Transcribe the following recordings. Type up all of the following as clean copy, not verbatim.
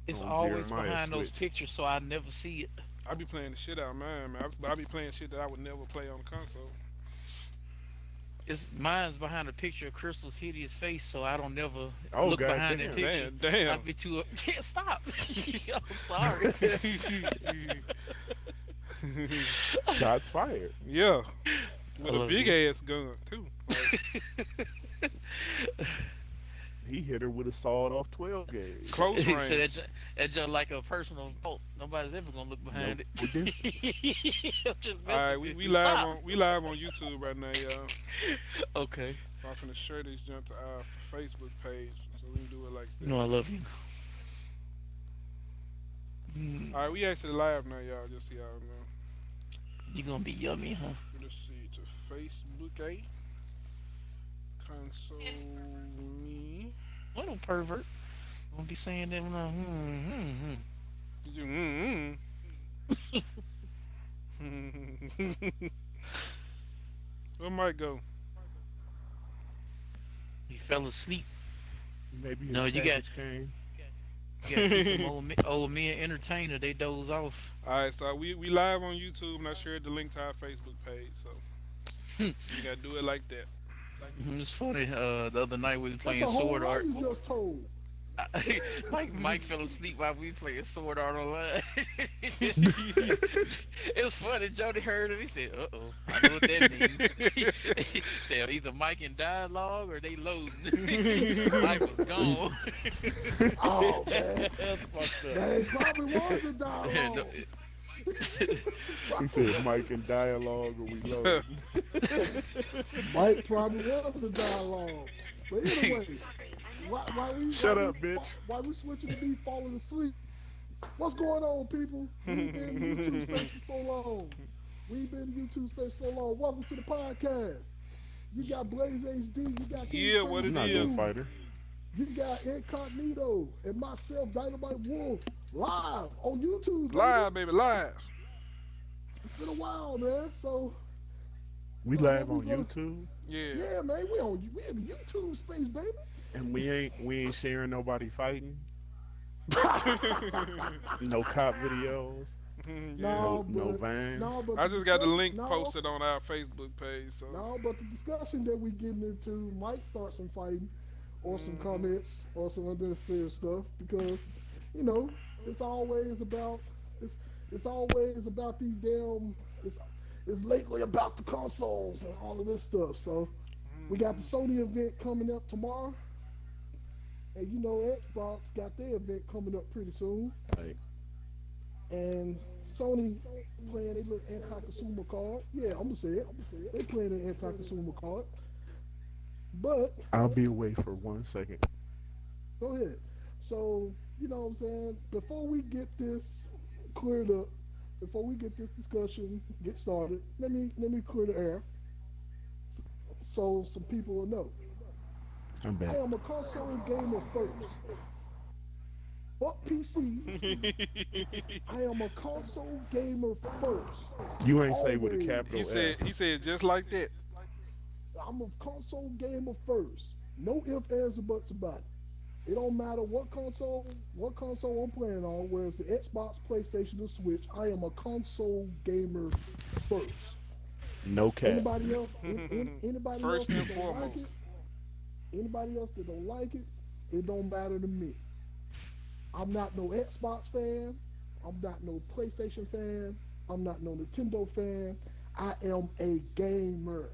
It's on always Jeremiah behind those Switch. pictures, so I never see it. I be playing the shit out of mine, man. But I be playing shit that I would never play on the console. It's mine's behind a picture of Crystal's hideous face, so I don't never Oh look behind that goddamn! picture. Damn, I'd damn. be too. Stop. I'm sorry. Shots fired. Yeah, I with a love big you. ass gun too. Like, He hit her with a sawed-off 12 gauge. close So range. that's just like a personal fault. Nobody's ever gonna look behind Nope, it. the distance. I'm just All right, messing we, with we you. live Stop. on we live on YouTube right now, y'all. Okay. So I'm finna share this jump to our Facebook page, so we can do it like You that. know I love you. Mm, All right, we actually live now, y'all. Just so y'all know. you gonna be yummy, huh? Let's see to Facebook, console me. What a pervert. Gonna be saying that when I Did you? Where might go? he fell asleep. Maybe his No, package came. you gotta keep them old men entertained or they doze off. All right, so we live on YouTube, and I shared the link to our Facebook page. So you gotta do it like that. It's funny. The other night we was That's a playing whole sword lot art. you just told. Mike fell asleep while we playing sword art online. It was funny. Jody heard it. He said, "Uh oh, I know what that means." He said either Mike in dialogue or they loading. Mike was gone. Oh man, That's fucked up. that probably was a No, dialogue. He said Mike in dialogue or we loading. Mike probably was a dialogue. But anyway, Shut up, bitch. why we switching to be falling asleep? What's going on, people? We've been in YouTube space for so long. We've been in YouTube space for so long. Welcome to the podcast. You got Blaze HD, you got King Yeah, what I'm it not is. no fighter. you got Incognito and myself, Dynamite Wolf, live on YouTube. Baby. Live, baby, live. It's been a while, man. So We what live we on gonna- YouTube Yeah. yeah, man, we in the YouTube space, baby. and we ain't sharing nobody fighting. No cop videos. No, No but vans. no, but I just got the link no, posted on our Facebook page. So No, but the discussion that we getting into might start some fighting, or some comments, or some unnecessary stuff because, you know, it's always about it's always about these damn it's lately about the consoles and all of this stuff. So we got the Sony event coming up tomorrow. And you know Xbox got their event coming up pretty soon. Like, And Sony playing their little anti-consumer card. Yeah, I'm gonna say it. They playing an anti-consumer card. But I'll be away for 1 second. go ahead. So you know what I'm saying. Before we get this cleared up, before we get this discussion get started, let me clear the air so some people will know. I'm I back. am a console gamer first. Fuck PC. I am a console gamer first. You ain't say with a Always. capital F. he said just like that. I'm a console gamer first. No ifs, ands, or buts about it. It don't matter what console I'm playing on, whether it's the Xbox, PlayStation, or Switch. I am a console gamer first. No cap. Anybody else? Anybody else First and that don't like foremost. it? Anybody else that don't like it? It don't matter to me. I'm not no Xbox fan. I'm not no PlayStation fan. I'm not no Nintendo fan. I am a gamer.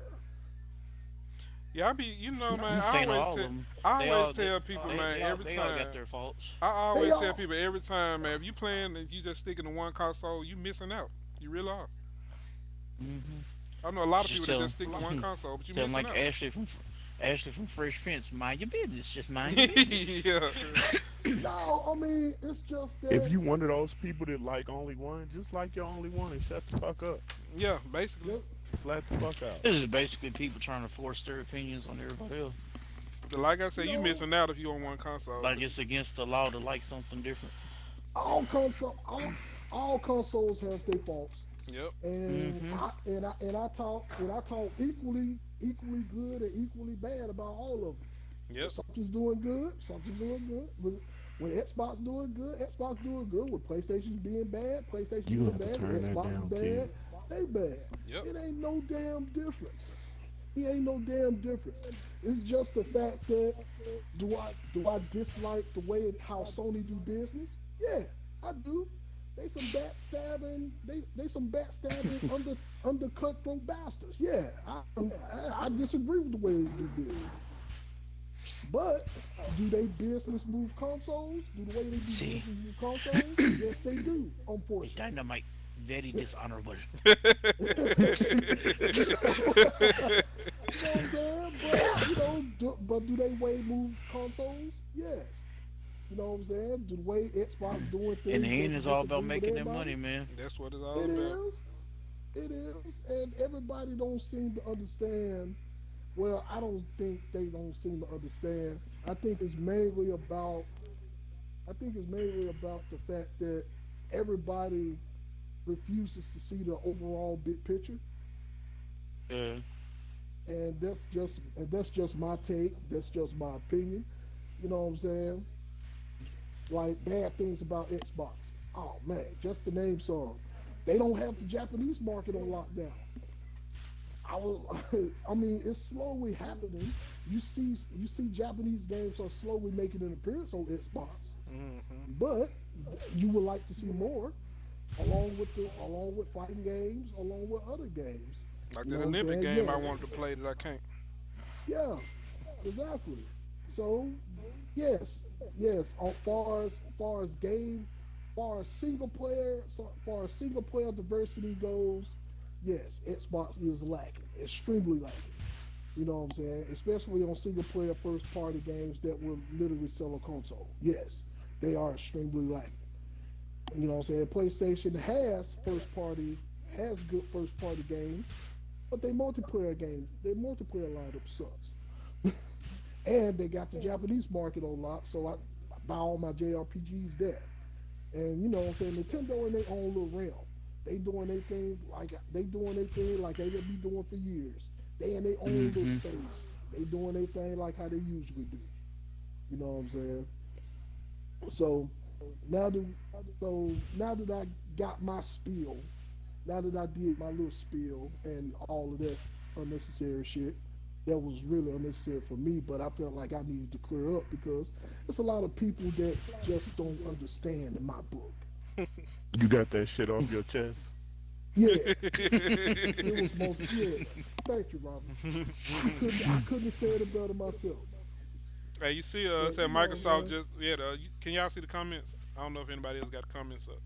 Yeah, I be, man. I'm a fan of all of them. I They always all, tell people, man, every they all got time. their faults. I always They tell all- people every time, man. If you playing and you just sticking to one console, you missing out. You really are. I know a lot of Just people that tell, just stick to one console, but you tell 'em missing like out. Ashley from Fresh Prince. Mind your business. Just mind your business. Yeah. No, I mean it's just that. If you one of those people that like only one, just like your only one and shut the fuck up. Yeah, basically. Yep. Flat the fuck out. This is basically people trying to force their opinions on everybody else. But like I said, you missing out if you on one console. Like it's against the law to like something different. all consoles have their faults, Yep. and I talk equally good and equally bad about all of them. Yep. Something's doing good, something's doing good, but When Xbox doing good, Xbox doing good. With PlayStation being bad, PlayStation You being have to bad, turn that Xbox down, bad, kid. they bad. Yep. It ain't no damn difference. It ain't no damn difference. It's just the fact that do I dislike the way how Sony do business? Yeah, I do. They some backstabbing. They some backstabbing under cutthroat bastards. Yeah, I disagree with the way they do business. But do they business move consoles? Do the way they do See. business move consoles? Yes, they do. Unfortunately. Dynamite, very dishonorable. You know what I'm saying? But but do they way move consoles? Yes. You know what I'm saying? Do the way Xbox doing things? In the end, doesn't it's all about disagree with making that everybody? money, man. That's what it's all It about. is. It is, and everybody don't seem to understand. Well, I don't think they don't seem to understand. I think it's mainly about. I think it's mainly about the fact that everybody refuses to see the overall big picture, Uh, and that's just my take. That's just my opinion. You know what I'm saying? Like bad things about Xbox. Oh man, just to name some. They don't have the Japanese market on lockdown. I mean, it's slowly happening. You see Japanese games are slowly making an appearance on Xbox, but you would like to see more, along with fighting games, along with other games. Like You that know what I'm Olympic saying? game Yeah. I wanted to play that I can't. Yeah, exactly. So, yes, as far as single player, far as single player diversity goes, yes, Xbox is lacking, extremely lacking. You know what I'm saying? Especially on single player first party games that will literally sell a console. Yes, they are extremely lacking. You know what I'm saying? PlayStation has good first party games, but their multiplayer lineup sucks. And they got the Japanese market on lock, so I buy all my JRPGs there. And you know what I'm saying? Nintendo in their own little realm. They doing their thing like they been doing for years. They in their own little space. They doing their thing like how they usually do. You know what I'm saying? So now that I got my spiel, now that I did my little spiel and all of that unnecessary shit, that was really unnecessary for me, but I felt like I needed to clear up because there's a lot of people that just don't understand in my book. You got that shit off your chest. Yeah, it was most yeah. Thank you, Robert. I couldn't have said it better myself. Hey, you see, Yeah, said you know, Microsoft man. just can y'all see the comments? I don't know if anybody else got comments up.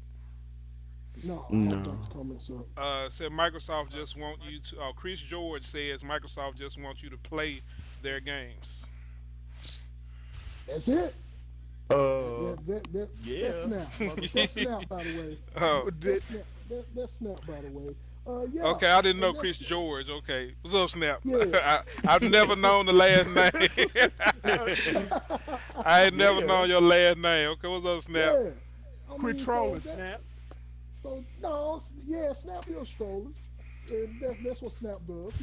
No, I No. don't got the comments up. Said Microsoft just want you to. Oh, Chris George says Microsoft just wants you to play their games. That's it. Yeah. That's Snap. That's Snap, by the way. Oh, That's Snap, by the way. Yeah. okay, I didn't know and Chris that's- George. Okay, what's up, Snap? Yeah. I've never known the last name. I ain't never known your last name. Okay, what's up, Snap? Yeah. I Quit mean, trolling, so that- Snap. So no, yeah, Snap is trolling, and that's what Snap does.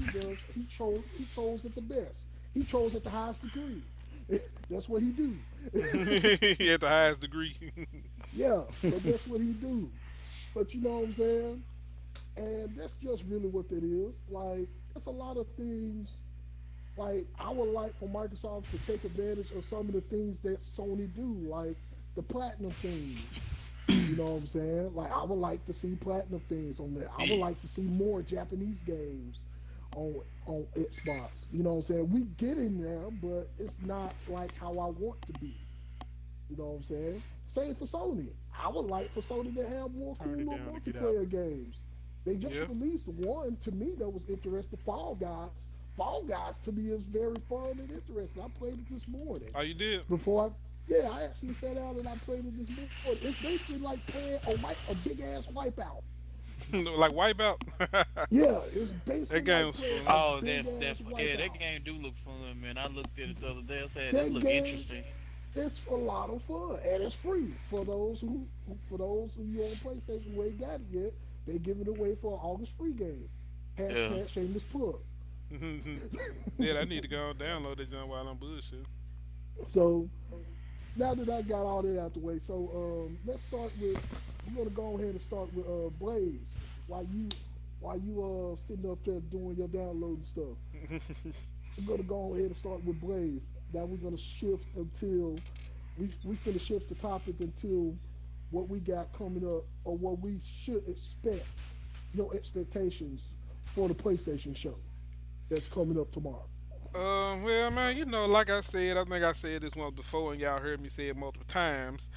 He trolls at the best. He trolls at the highest degree. That's what he do. At the highest degree. Yeah, but that's what he do. But you know what I'm saying? And that's just really what it is. Like, it's a lot of things. Like, I would like for Microsoft to take advantage of some of the things that Sony do, like the platinum things. You know what I'm saying? Like, I would like to see platinum things on there. I would like to see more Japanese games on Xbox. You know what I'm saying? We get in there, but it's not like how I want to be. You know what I'm saying? Same for Sony. I would like for Sony to have more cool Turn it little down and get multiplayer games. They just Yeah. released one to me that was interesting, Fall Guys. Fall Guys to me is very fun and interesting. I played it this morning. Oh, you did? I actually sat down and I played it this morning. It's basically like playing a big ass Wipeout. Like Wipeout? Yeah, it's basically That game like was playing fun. Oh, a big that ass yeah, that Wipeout. game do look fun, man. I looked at it the other day. I said That that look game- interesting. It's a lot of fun and it's free for those who you on PlayStation who ain't got it yet. They give it away for an August free game. Hashtag shameless plug. Yeah, I need to go and download that junk while I'm bullshit. So now that I got all that out the way, so let's start with. We're gonna go ahead and start with Blaze. While you while you sitting up there doing your downloading stuff, we're gonna go ahead and start with Blaze. Now we're gonna shift until we finna shift the topic until what we got coming up or what we should expect. Your expectations for the PlayStation show that's coming up tomorrow. Well, man, like I said, I think I said this once before, and y'all heard me say it multiple times.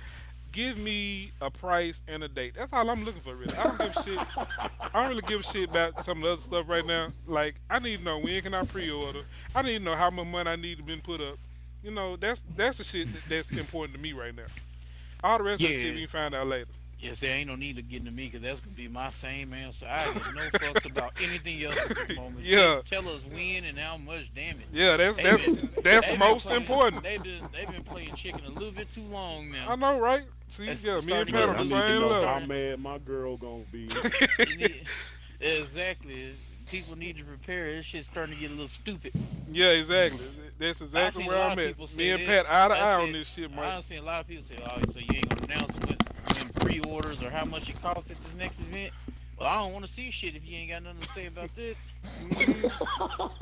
Give me a price and a date. That's all I'm looking for, really. I don't give a shit. I don't really give a shit about some of the other stuff right now. Like, I need to know when can I pre-order. I need to know how much money I need to been put up. That's the shit that's important to me right now. All the rest of the shit we Yeah. can find out later. Yes, there ain't no need to get into me because that's gonna be my same answer. I give no fucks about anything else at this moment. Yeah. Just tell us when and how much. Damn it. Yeah, that's They that's been, that's they been most playing, important. they've been playing chicken a little bit too long I now. know, right? See, It's yeah, me and starting Pat to on I the need to same know level. how mad my girl gonna be. You need- exactly. People need to prepare. This shit's starting to get a little stupid. Yeah, exactly. That's I exactly seen a where lot I'm of at. people say Me and this. Pat eye to eye I on said, this shit, I Mike. done seen a lot of people say, "Oh, so you ain't gonna announce when pre-orders or how much it costs at this next event." Well, I don't want to see shit if you ain't got nothing to say about this.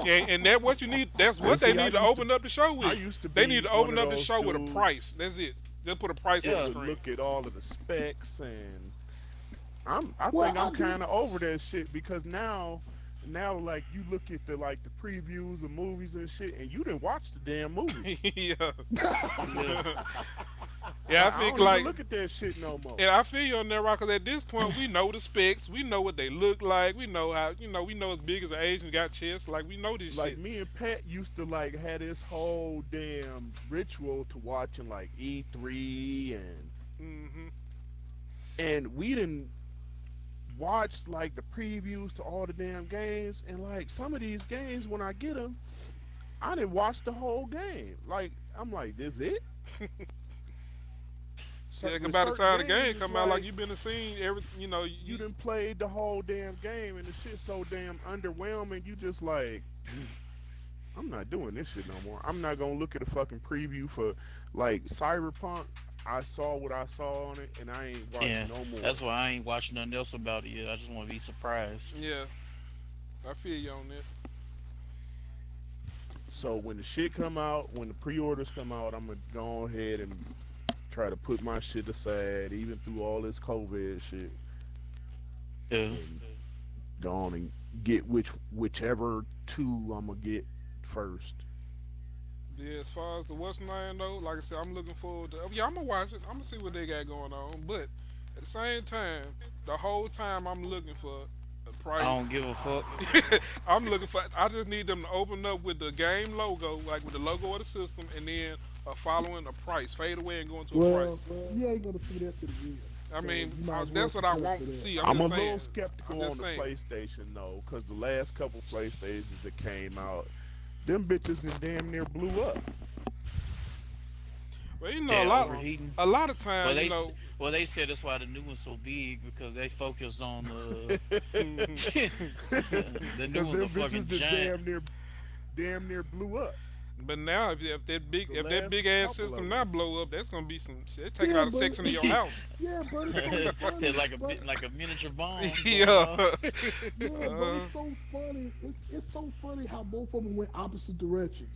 And that's what you need. That's what See, they I need to used open up the show I with. used to They be need to one open of up the those show with a dudes price. That's it. Just put a price Yeah. on the to screen. look at all of the specs and I Well, think I I'm do- kind of over that shit because now like you look at the previews of movies and shit and you didn't watch the damn movie. Yeah. Yeah. Yeah, I don't think even like, look at that shit no more. and I feel you on that, Rock, 'cause at this point we know the specs, we know what they look like, we know how, we know as big as an Asian got chest, like we know this Like shit. me and Pat used to had this whole damn ritual to watching like E3 Hmm. and we didn't watch like the previews to all the damn games and like some of these games when I get them I didn't watch the whole game. Like I'm like, this it? Yeah, With by the certain time the game games, come it's out, like like, you've been seeing every, you done played the whole damn game and the shit's so damn underwhelming. You just like, I'm not doing this shit no more. I'm not gonna look at a fucking preview for like Cyberpunk. I saw what I saw on it, and I ain't watching Yeah, no more. that's why I ain't watching nothing else about it yet. I just want to be surprised. Yeah, I feel you on that. So when the shit come out, when the pre-orders come out, I'm gonna go ahead and try to put my shit aside, even through all this COVID shit. Yeah. And go on and get whichever two I'm gonna get first. Yeah, as far as the Western Line though, like I said, I'm looking forward to. Yeah, I'm gonna watch it. I'm gonna see what they got going on. But at the same time, the whole time I'm looking for a I price. don't give a fuck. I'm looking for. I just need them to open up with the game logo, like with the logo of the system, and then following a price, fade away and go into a Well, price. you ain't gonna see that to the end. I So mean, you might as well that's what I prepare want for to that. see. I'm a just little saying. skeptical I'm on just the saying. PlayStation though, because the last couple PlayStations that came out, them bitches done damn near blew up. Well, a Yeah, lot. overheating. A lot of times, Well, they said that's why the new one's so big because they focused on the the new Because one's them a fucking bitches that giant. damn near blew up. But now, if that big, The if that last big ass couple of system them. now blow up, that's gonna be some. They take a Yeah, lot of but- section of your house. Yeah, but it's so funny. like a but, bit like a miniature bomb. Yeah. yeah, but it's so funny. It's so funny how both of them went opposite directions.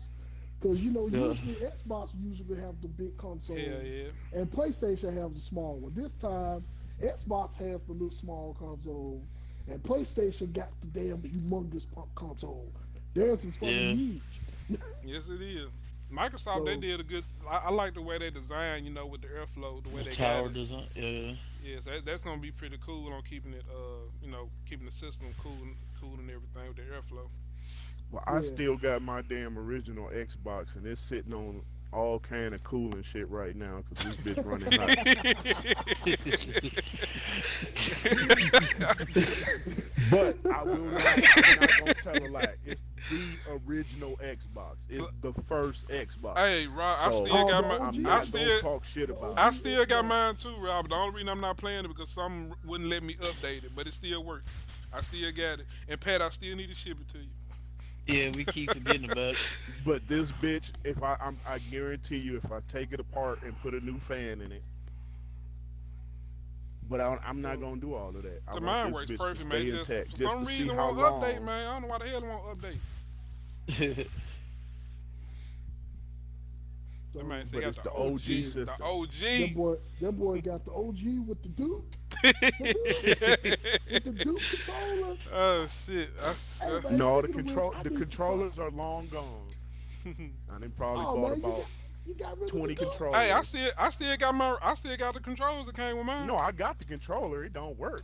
Because Yeah. usually Xbox usually have the big console, Yeah. and PlayStation have the small one. This time, Xbox has the little small console, and PlayStation got the damn humongous console. Theirs is fucking Yeah. huge. Yes, it is. Microsoft, they So- did a good. I like the way they design, with the airflow, the way The they tower got it. design. Yeah. Yes, that's gonna be pretty cool on keeping it, keeping the system cool and everything with the airflow. Well, I Yeah. still got my damn original Xbox, and it's sitting on all kind of cooling shit right now because this bitch running hot. But I'm not gonna tell a lie. It's the original Xbox. It's the first Xbox. Hey, Rob, I So, still got Oh, my. the I'm OG. I not still, gonna talk shit about I it. still got mine too, Rob. But the only reason I'm not playing it because some wouldn't let me update it, but it still works. I still got it. And Pat, I still need to ship it to you. Yeah, we keep forgetting about it. But this bitch, if I guarantee you, if I take it apart and put a new fan in it, but I'm not gonna do all of that. I The want mine this works bitch to perfect, man. stay Just intact, for just some to see reason how won't long. update, man. I don't know why the hell it won't update. That man said But got it's the the OG, OG the system. OG. That boy got the OG with the Duke. With the Duke controller. Oh shit! Hey, man, No, the speaking of which, I the need to controllers are long gone. I done probably Oh bought man, about you got rid of 20 the Duke? controllers. Hey, I still got the controls that came with mine. No, I got the controller. It don't work.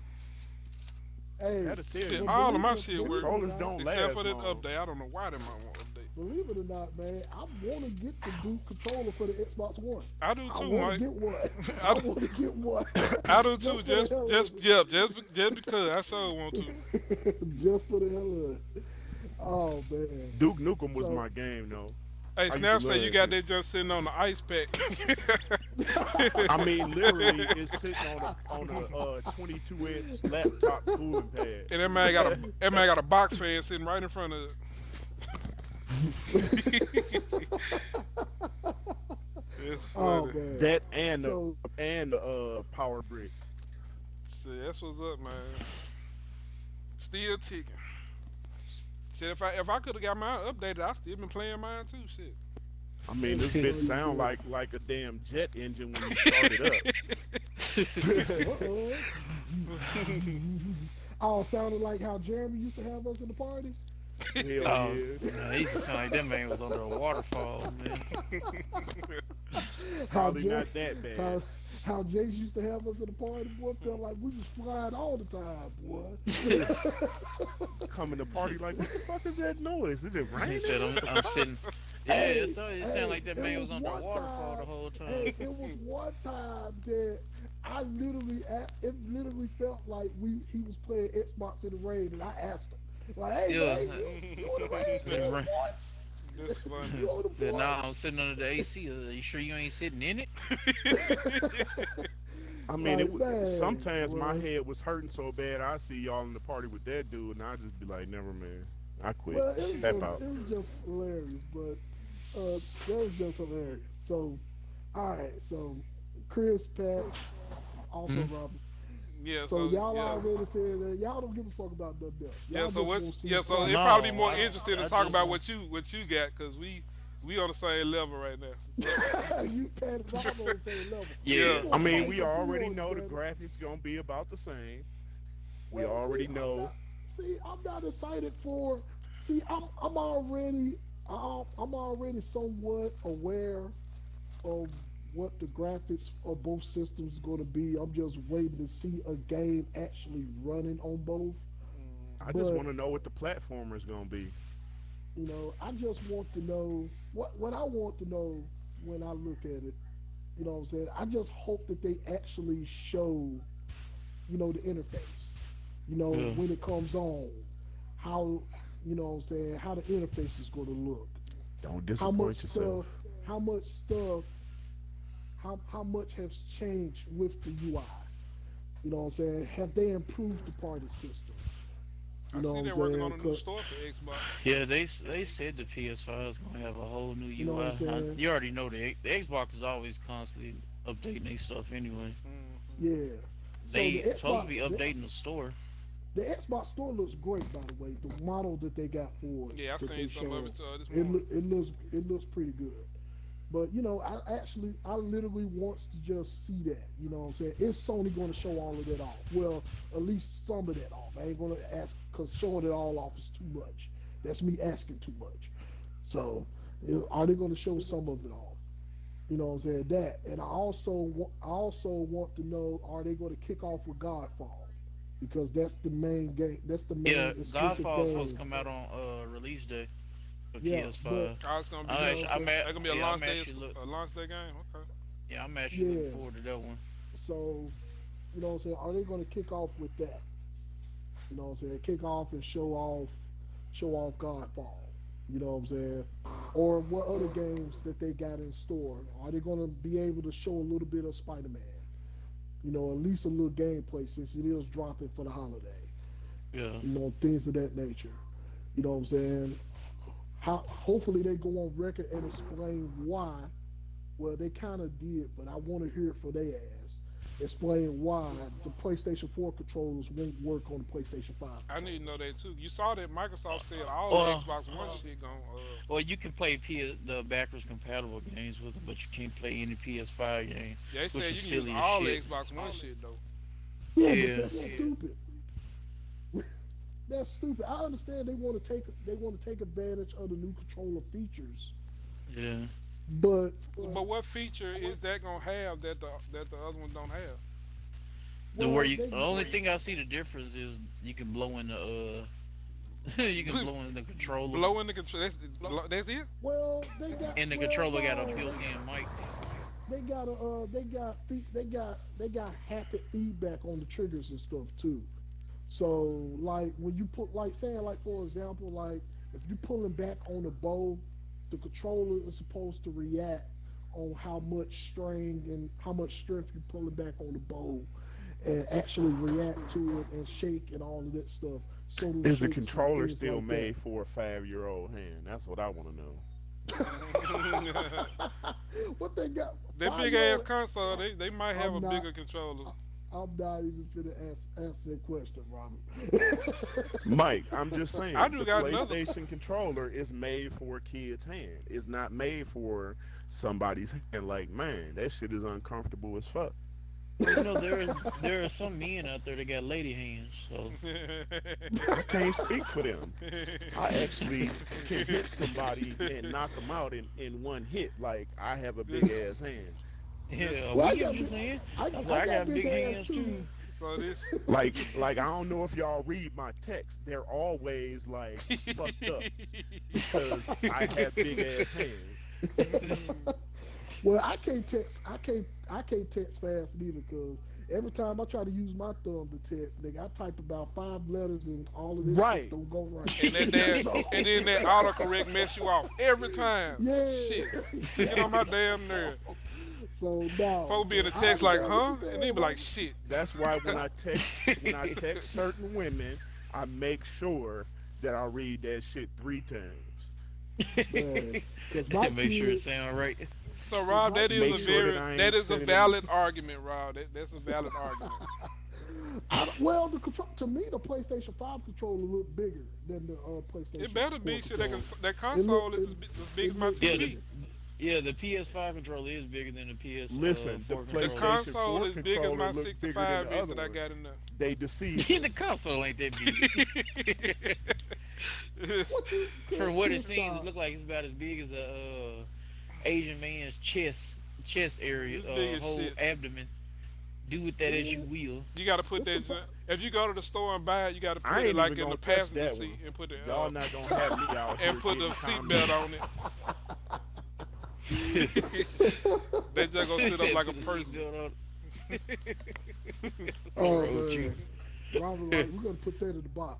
Hey, That'll tell Shit, you. all of believe my it- shit believe work. it or Controllers not- don't Except last for that long. update. I don't know why they might want to update. Believe it or not, man, I want to get the Duke controller for the Xbox One. I do I too, want Mike. to get one. I I do- want to get one. I do too. for the hell Just because I so want to. of it. Just for the hell of it. Oh man. Duke Nukem was So- my game, though. Hey, used Snap to say love you that got shit. that just sitting on the ice pack. I mean, literally, it's sitting on a 22-inch laptop cooling pad. And that man got a box fan sitting right in front of it. It's Oh funny. man. That and So- the power brick. See, that's what's up, man. Still ticking. Shit, if I could have got mine updated, I'd still been playing mine too. Shit. I mean, this bitch sound like a damn jet engine when you start it up. Oh, sounded like how Jeremy used to have us in the party. Hell Oh, yeah. no, he used to sound like that man was under a waterfall, man. Probably Jer- not that bad. How Jace used to have us in the party, boy, felt like we was flying all the time, boy. Coming to party like, what the fuck is that noise? Is it He raining? said, I'm sitting. Yeah, it sounded like that it man was under a one waterfall time- the whole time. Hey, it was one time that it literally felt like he was playing Xbox in the rain, and I asked him, like, hey, Yeah. man, you on the rain? You on the Rain. porch? That's funny. You on the Said, porch? nah, I'm sitting under the AC. Are you sure you ain't sitting in it? I mean, Like, man, sometimes my boy. head was hurting so bad, I see y'all in the party with that dude, and I just be like, never, man. I quit. Well, it Tap was, out. it was just hilarious, but that was just hilarious. So, all right, so Chris, Pat, also Robert. Yeah. So y'all yeah. already said that y'all don't give a fuck about nothing else. Yeah, Y'all so just what's wanna see yeah, so fight. it No, probably be more I- interesting to I talk just about want- what you got because we on the same level right now. You Pat and Bob on the same level. Yeah. I mean, Fight we for already viewers, know the man. graphics gonna be about the same. We Well, already see, know. I'm not excited for. See, I'm already somewhat aware of what the graphics of both systems going to be. I'm just waiting to see a game actually running on both. I just But- want to know what the platformer is gonna be. You know, I just want to know what I want to know when I look at it. You know what I'm saying? I just hope that they actually show, you know, the interface. You know, Yeah. when it comes on, how, you know what I'm saying, how the interface is going to look. Don't How disappoint much yourself. how much has changed with the UI. You know what I'm saying? Have they improved the party system? I You know see what they're I'm working saying? on a new 'Cause- store for Xbox. Yeah, they said the PS5 is gonna have a whole new UI. You know what I'm saying? You already know the Xbox is always constantly updating their stuff anyway. Yeah. They the supposed to Xbox- be updating the store. The Xbox store looks great, by the way. The model that they got for it. Yeah, I've that seen they some of it showed, this It, morning. it looks pretty good. But you know, I literally wants to just see that. You know what I'm saying? Is Sony going to show all of that off? Well, at least some of that off. I ain't going to ask because showing it all off is too much. That's me asking too much. So, you know, are they going to show some of it off? You know what I'm saying? That, and I also want to know, are they going to kick off with Godfall? Because that's the main game. That's the main Yeah, exclusive Godfall is game. supposed to come out on release day for Yeah, PS5. Oh, it's gonna be I'm actually, I'm, that's gonna be a yeah, launch I'm day. actually look, A launch day game. Okay. yeah, I'm actually Yeah. looking forward to that one. So, you know what I'm saying? Are they going to kick off with that? You know what I'm saying? Kick off and show off Godfall. You know what I'm saying? Or what other games that they got in store? Are they going to be able to show a little bit of Spider-Man? You know, at least a little gameplay since it is dropping for the holiday. Yeah. You know, things of that nature. You know what I'm saying? how hopefully they go on record and explain why. Well, they kind of did, but I want to hear it for their ass. Explain why the PlayStation 4 controllers won't work on the PlayStation 5. I need to know that too. You saw that Microsoft said all Well, the Xbox One shit going. Well, you can play the backwards compatible games with them, but you can't play any PS5 game. They said Which you is can silly use as all the shit. Xbox One shit though. Yeah, Yeah. but that's stupid. That's stupid. I understand they want to take advantage of the new controller features, Yeah. but But what feature is that gonna have that the other ones don't have? The well, where you they- the only thing I see the difference is you can blow in the you can blow in the controller. Blow in the control. That's it. well, they got And the well, controller got a no. built-in mic. They got haptic feedback on the triggers and stuff too. So like when you put like saying like for example like if you're pulling back on the bow, the controller is supposed to react on how much string and how much strength you're pulling back on the bow, and actually react to it and shake and all of that stuff. So Is the shakes and controller things still like made for a 5-year-old hand? That's what I want to know. that. What they got? That Why big y'all- ass console, they might have I'm a not- bigger controller. I'm not even finna answer that question, Robert. Mike, I'm just saying. I do the got another- PlayStation controller is made for a kid's hand. It's not made for somebody's hand. Like, man, that shit is uncomfortable as fuck. Well, you know there are some men out there that got lady hands. So I can't speak for them. I actually can hit somebody and knock them out in one hit. Like, I have a big ass hand. yeah, Well, I we get got what you're big- saying. I I got big hands too. So this, Like I don't know if y'all read my text. They're always like fucked up because I have big ass hands. Well, I can't text fast neither because every time I try to use my thumb to text, nigga, I type about 5 letters and all of this Right. shit don't go right. and that damn, So- and then that autocorrect mess you off every time. Yeah. Shit, get on my damn nerve. So now, Folks be in the I text like, understand what huh? you're saying, And they be bro. like, shit. That's why when I text certain women, I make sure that I read that shit 3 times. Man, 'cause my Make sure it kids, sound right. So Rob, that Make is a sure very that I ain't that is a sending valid argument, Rob. That's a valid argument. well, the control to me, the PlayStation 5 controller look bigger than the PlayStation. It better be 4 shit. controller. That console look- is as big as my it Yeah, TV. the PS5 controller is bigger than the PS. Listen, the 4 The PlayStation controller. console 4 is big as my controller look bigger 65 than the inch that I other got one. in there. They deceive The us. console ain't that big. What you- From what it Stop. seems, it look like it's about as big as a Asian man's chest area, It's big as whole shit. abdomen. Do with that as you will. You got to put that. If you go to the store and buy it, you got to I put ain't it like even in the gonna touch passenger that seat one. and put the Y'all not gonna have me out here and put the getting seatbelt on it. They just gonna sit up like a Put the person. seatbelt on. Oh Road man, trip. Robert, like, we're gonna put that in the box.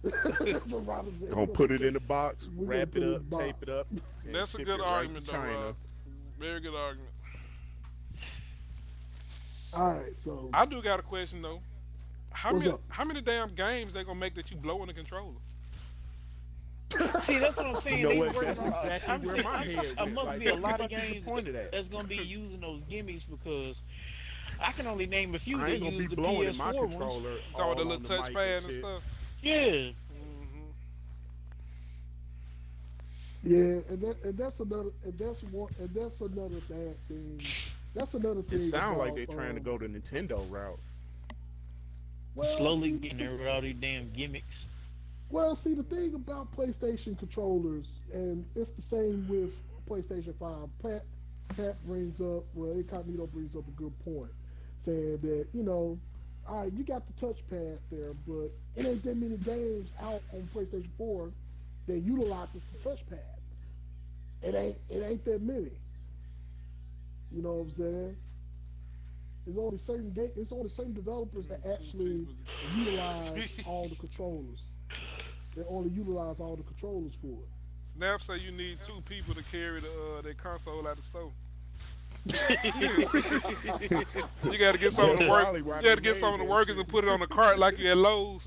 That's what Robert said. Gonna put it in the box, We're gonna wrap put it it up, in the tape box. it up. and That's a ship good it right to argument, though, China. Rob. Very good argument. All right, so I do got a question though. What's up? How many damn games they gonna make that you blow in the controller? See, that's what I'm saying. You know They what? work That's on- exactly I'm where saying, my head there went. must Like, be a what the lot of fuck is the games point of that? that's gonna be using those gimmicks because I can only name a few I that ain't gonna be use the blowing in my PS4 ones. controller. Oh, all the on little the mic touchpad and shit. stuff. Yeah. yeah, and that's another bad thing. That's another thing. It sounds like about, they're trying to go the Nintendo route. well, Slowly see, getting there with all these damn gimmicks. Well, see, the thing about PlayStation controllers, and it's the same with PlayStation 5. Pat brings up, well, Incognito brings up a good point, saying that, all right, you got the touchpad there, but it ain't that many games out on PlayStation 4 that utilizes the touchpad. It ain't that many. You know what I'm saying? It's only certain developers that actually utilize all the controllers. They only utilize all the controllers for it. Snap say you need 2 people to carry the console out the store. You gotta get some of the That's work. probably why You gotta they get some made of the that workers shit. and put it on the cart like you at Lowe's.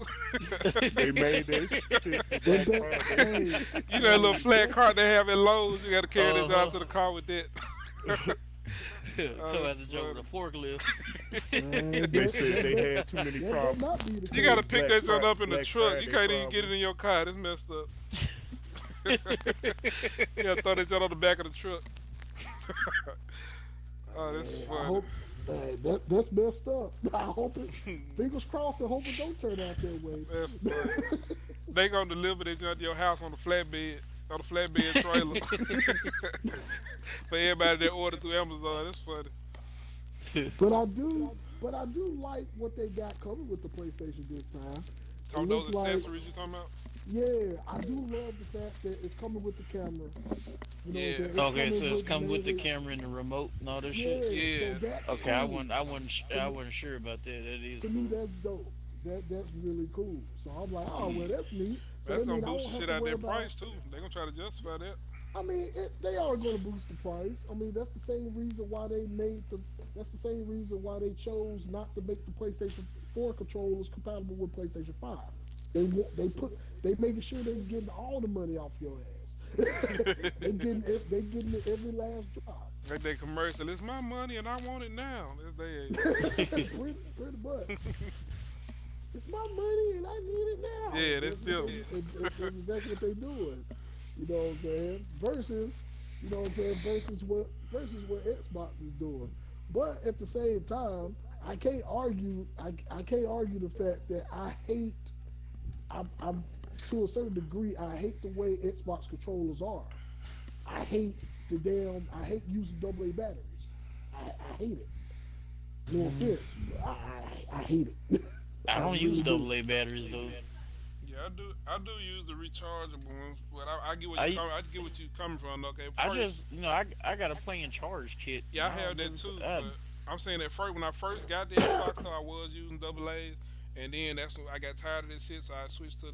They made that shit for They Black bet, Friday. hey, You know that little flat cart they have at Lowe's. You gotta carry this out Uh-huh. to the car with that. Come out that's the joke with a forklift. man, They said they had too many that better problems. not be the You case. gotta pick Black that joint Fri- up in the Black truck. You Friday can't even get it problem. in your car. That's messed up. You gotta throw that joint on the back of the truck. Oh, that's I funny. hope that's messed up. I hope it. Fingers crossed. I hope it don't turn out that way. That's funny. They gonna deliver that joint to your house on the flatbed trailer. For everybody that ordered through Amazon. That's funny. But I do like what they got coming with the PlayStation this time. Talk It those looks like- accessories you talking about? Yeah, I do love the fact that it's coming with the camera. You know Yeah. what I'm saying? Okay, so it's come with the maybe- camera and the remote and all this Yeah. shit. Yeah. So that's Okay, cool. I wasn't sure about that. That is To me, cool. that's dope. That's really cool. So I'm like, oh well, that's neat. So That's that gonna mean I boost won't the shit have to out worry their about- price too. They gonna try to justify that. I mean, they are going to boost the price. I mean, that's the same reason why they made the. That's the same reason why they chose not to make the PlayStation 4 controllers compatible with PlayStation 5. They making sure they're getting all the money off your ass. they getting every last drop. Like that commercial, it's my money and I want it now. That's they. pretty much. It's my money and I need it now. Yeah, that's still- That's exactly what they doing. You know what I'm saying? Versus, you know what I'm saying? Versus what Xbox is doing. But at the same time, I can't argue. I can't argue the fact that I hate. I'm to a certain degree. I hate the way Xbox controllers are. I hate I hate using AA batteries. I hate it. No offense, but I hate it. I don't really use do. AA batteries though. Yeah, I do use the rechargeable ones, but I get what I- I get what you coming from. Okay, I first, just, I got a playing charge kit. yeah, I don't have that really- too. I- But I'm saying that first when I first got the Xbox, I was using AA's, and then that's when I got tired of this shit, so I switched to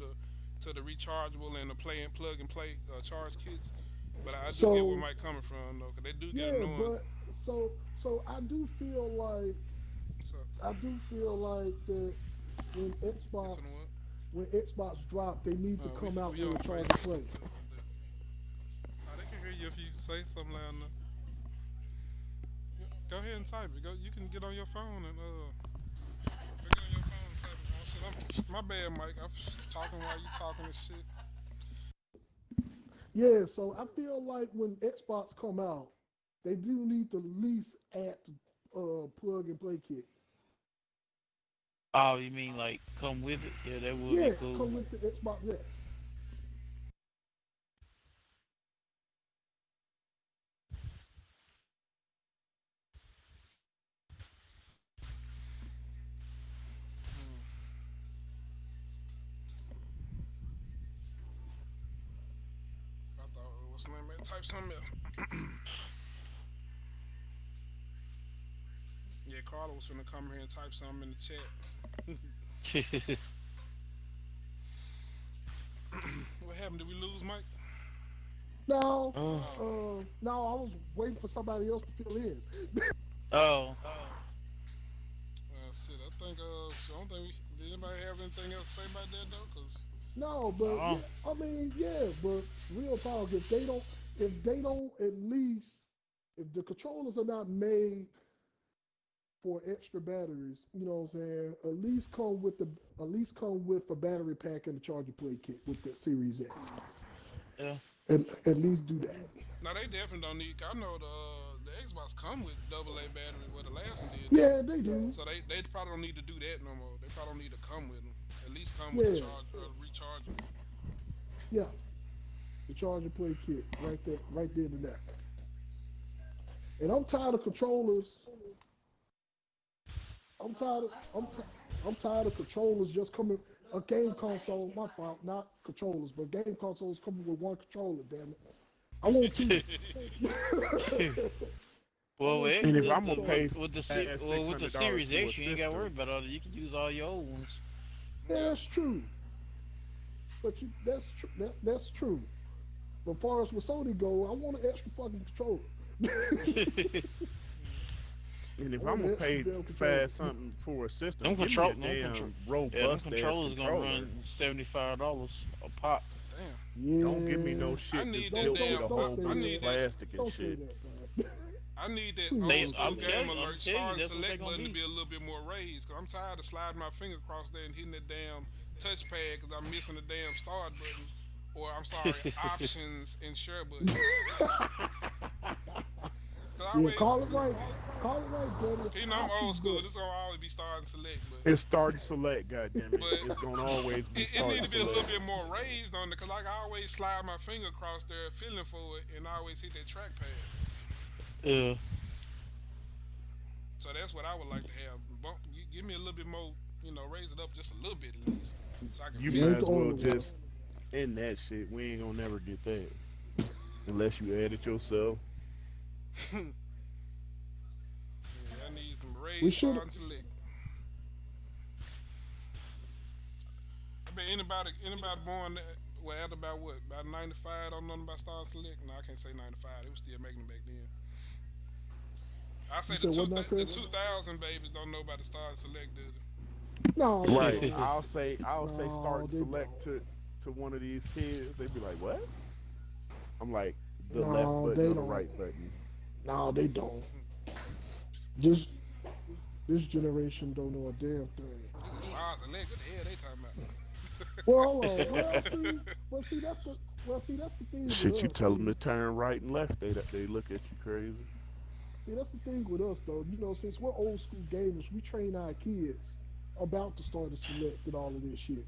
the rechargeable and the plug and play charge kits. But I do So- get where Mike coming from though, 'cause they do get Yeah, annoying. but so I do feel like So, that when Xbox this one what? when Xbox drop, they need to come out we with on a charge and Facebook play. too. Oh, they can hear you if you say something loud enough. Go ahead and type it. You can get on your phone and go get on your phone and type it. Oh, shit, my bad, Mike. I'm talking while you talking and shit. Yeah, so I feel like when Xbox come out, they do need to at least add the plug and play kit. Oh, you mean like come with it? Yeah, that would Yeah, be cool. come with the Xbox. Yes. I thought, what's the name? Man, type something else. Yeah, Carla was finna come here and type something in the chat. What happened? Did we lose Mike? No, Oh. no, I was waiting for somebody else to fill in. Oh, Shit, I think, I don't think did anybody have anything else to say about that though? Cause No, but Oh. yeah, I mean, yeah, but real talk, if they don't at least, if the controllers are not made for extra batteries, you know what I'm saying, at least come with a battery pack and a charger plate kit with the Series X. yeah. At least do that. now they definitely don't need. I know the Xbox come with AA battery, where the last one did. Yeah, they do. So they probably don't need to do that no more. They probably don't need to come with them. At least come with the Yeah. rechargeable. Yeah. The charger plate kit right there in the neck. And I'm tired of controllers. I'm tired of controllers just coming. A game console, my fault, not controllers, but game consoles coming with one controller. Damn it! I want two. Well, And if I'm gonna pay with the $600 Series for a X, you ain't got to system. worry about all that. You can use all your old ones. Yeah, that's true. But that's true. But far as with Sony go, I want an extra fucking controller. And if I I'm want gonna an pay extra damn controller. fast something for a system, Them give me control, a damn yeah, them robust ass controllers gonna controller. run $75 a pop. Damn. Don't give me no Yeah. I shit that's need that built with damn. a whole say I bunch need of that. plastic and Don't say shit. that, man. I need that Please old They, don't school I'm say game telling, I'm alert telling you, start that's what they select gonna button to be. be a little bit more raised. Cause I'm tired of sliding my finger across there and hitting the damn touchpad because I'm missing the damn start button, or I'm sorry, options and share button. 'Cause I Yeah, always, call it right. Call it right, Daddy. It's you know, I'm option old school. button. This gonna always be starting select, but It's start and select, goddamn it. But It's gonna always be it start need and to be a little select. bit more raised on it. Cause like I always slide my finger across there, feeling for it, and I always hit that trackpad. Yeah. So that's what I would like to have. Give me a little bit more, raise it up just a little bit at least, so I can You feel ain't might it. as the well only one. just end that shit. We ain't gonna never get that unless you add it yourself. Yeah, I need some We raise, should. start, and select. I bet anybody born well after about what, about 95, don't know nothing about start and select. No, I can't say 95. They was still making them back then. I say You the said what now, the Chris? 2000 babies don't know about the start and select, do they? No, Right. no, no. I'll say start No, and they select to one of these kids. They be like, what? I'm like, the No, left they button or the don't. right button. No, they don't. Just this generation don't know a damn thing. This is start and select. What the hell they talking about? Well, hold on. See, that's the thing Shit, with you us. tell See, them to turn right and left. They look at you crazy. that's the thing with us, though. Since we're old school gamers, we train our kids about the start to select and all of this shit.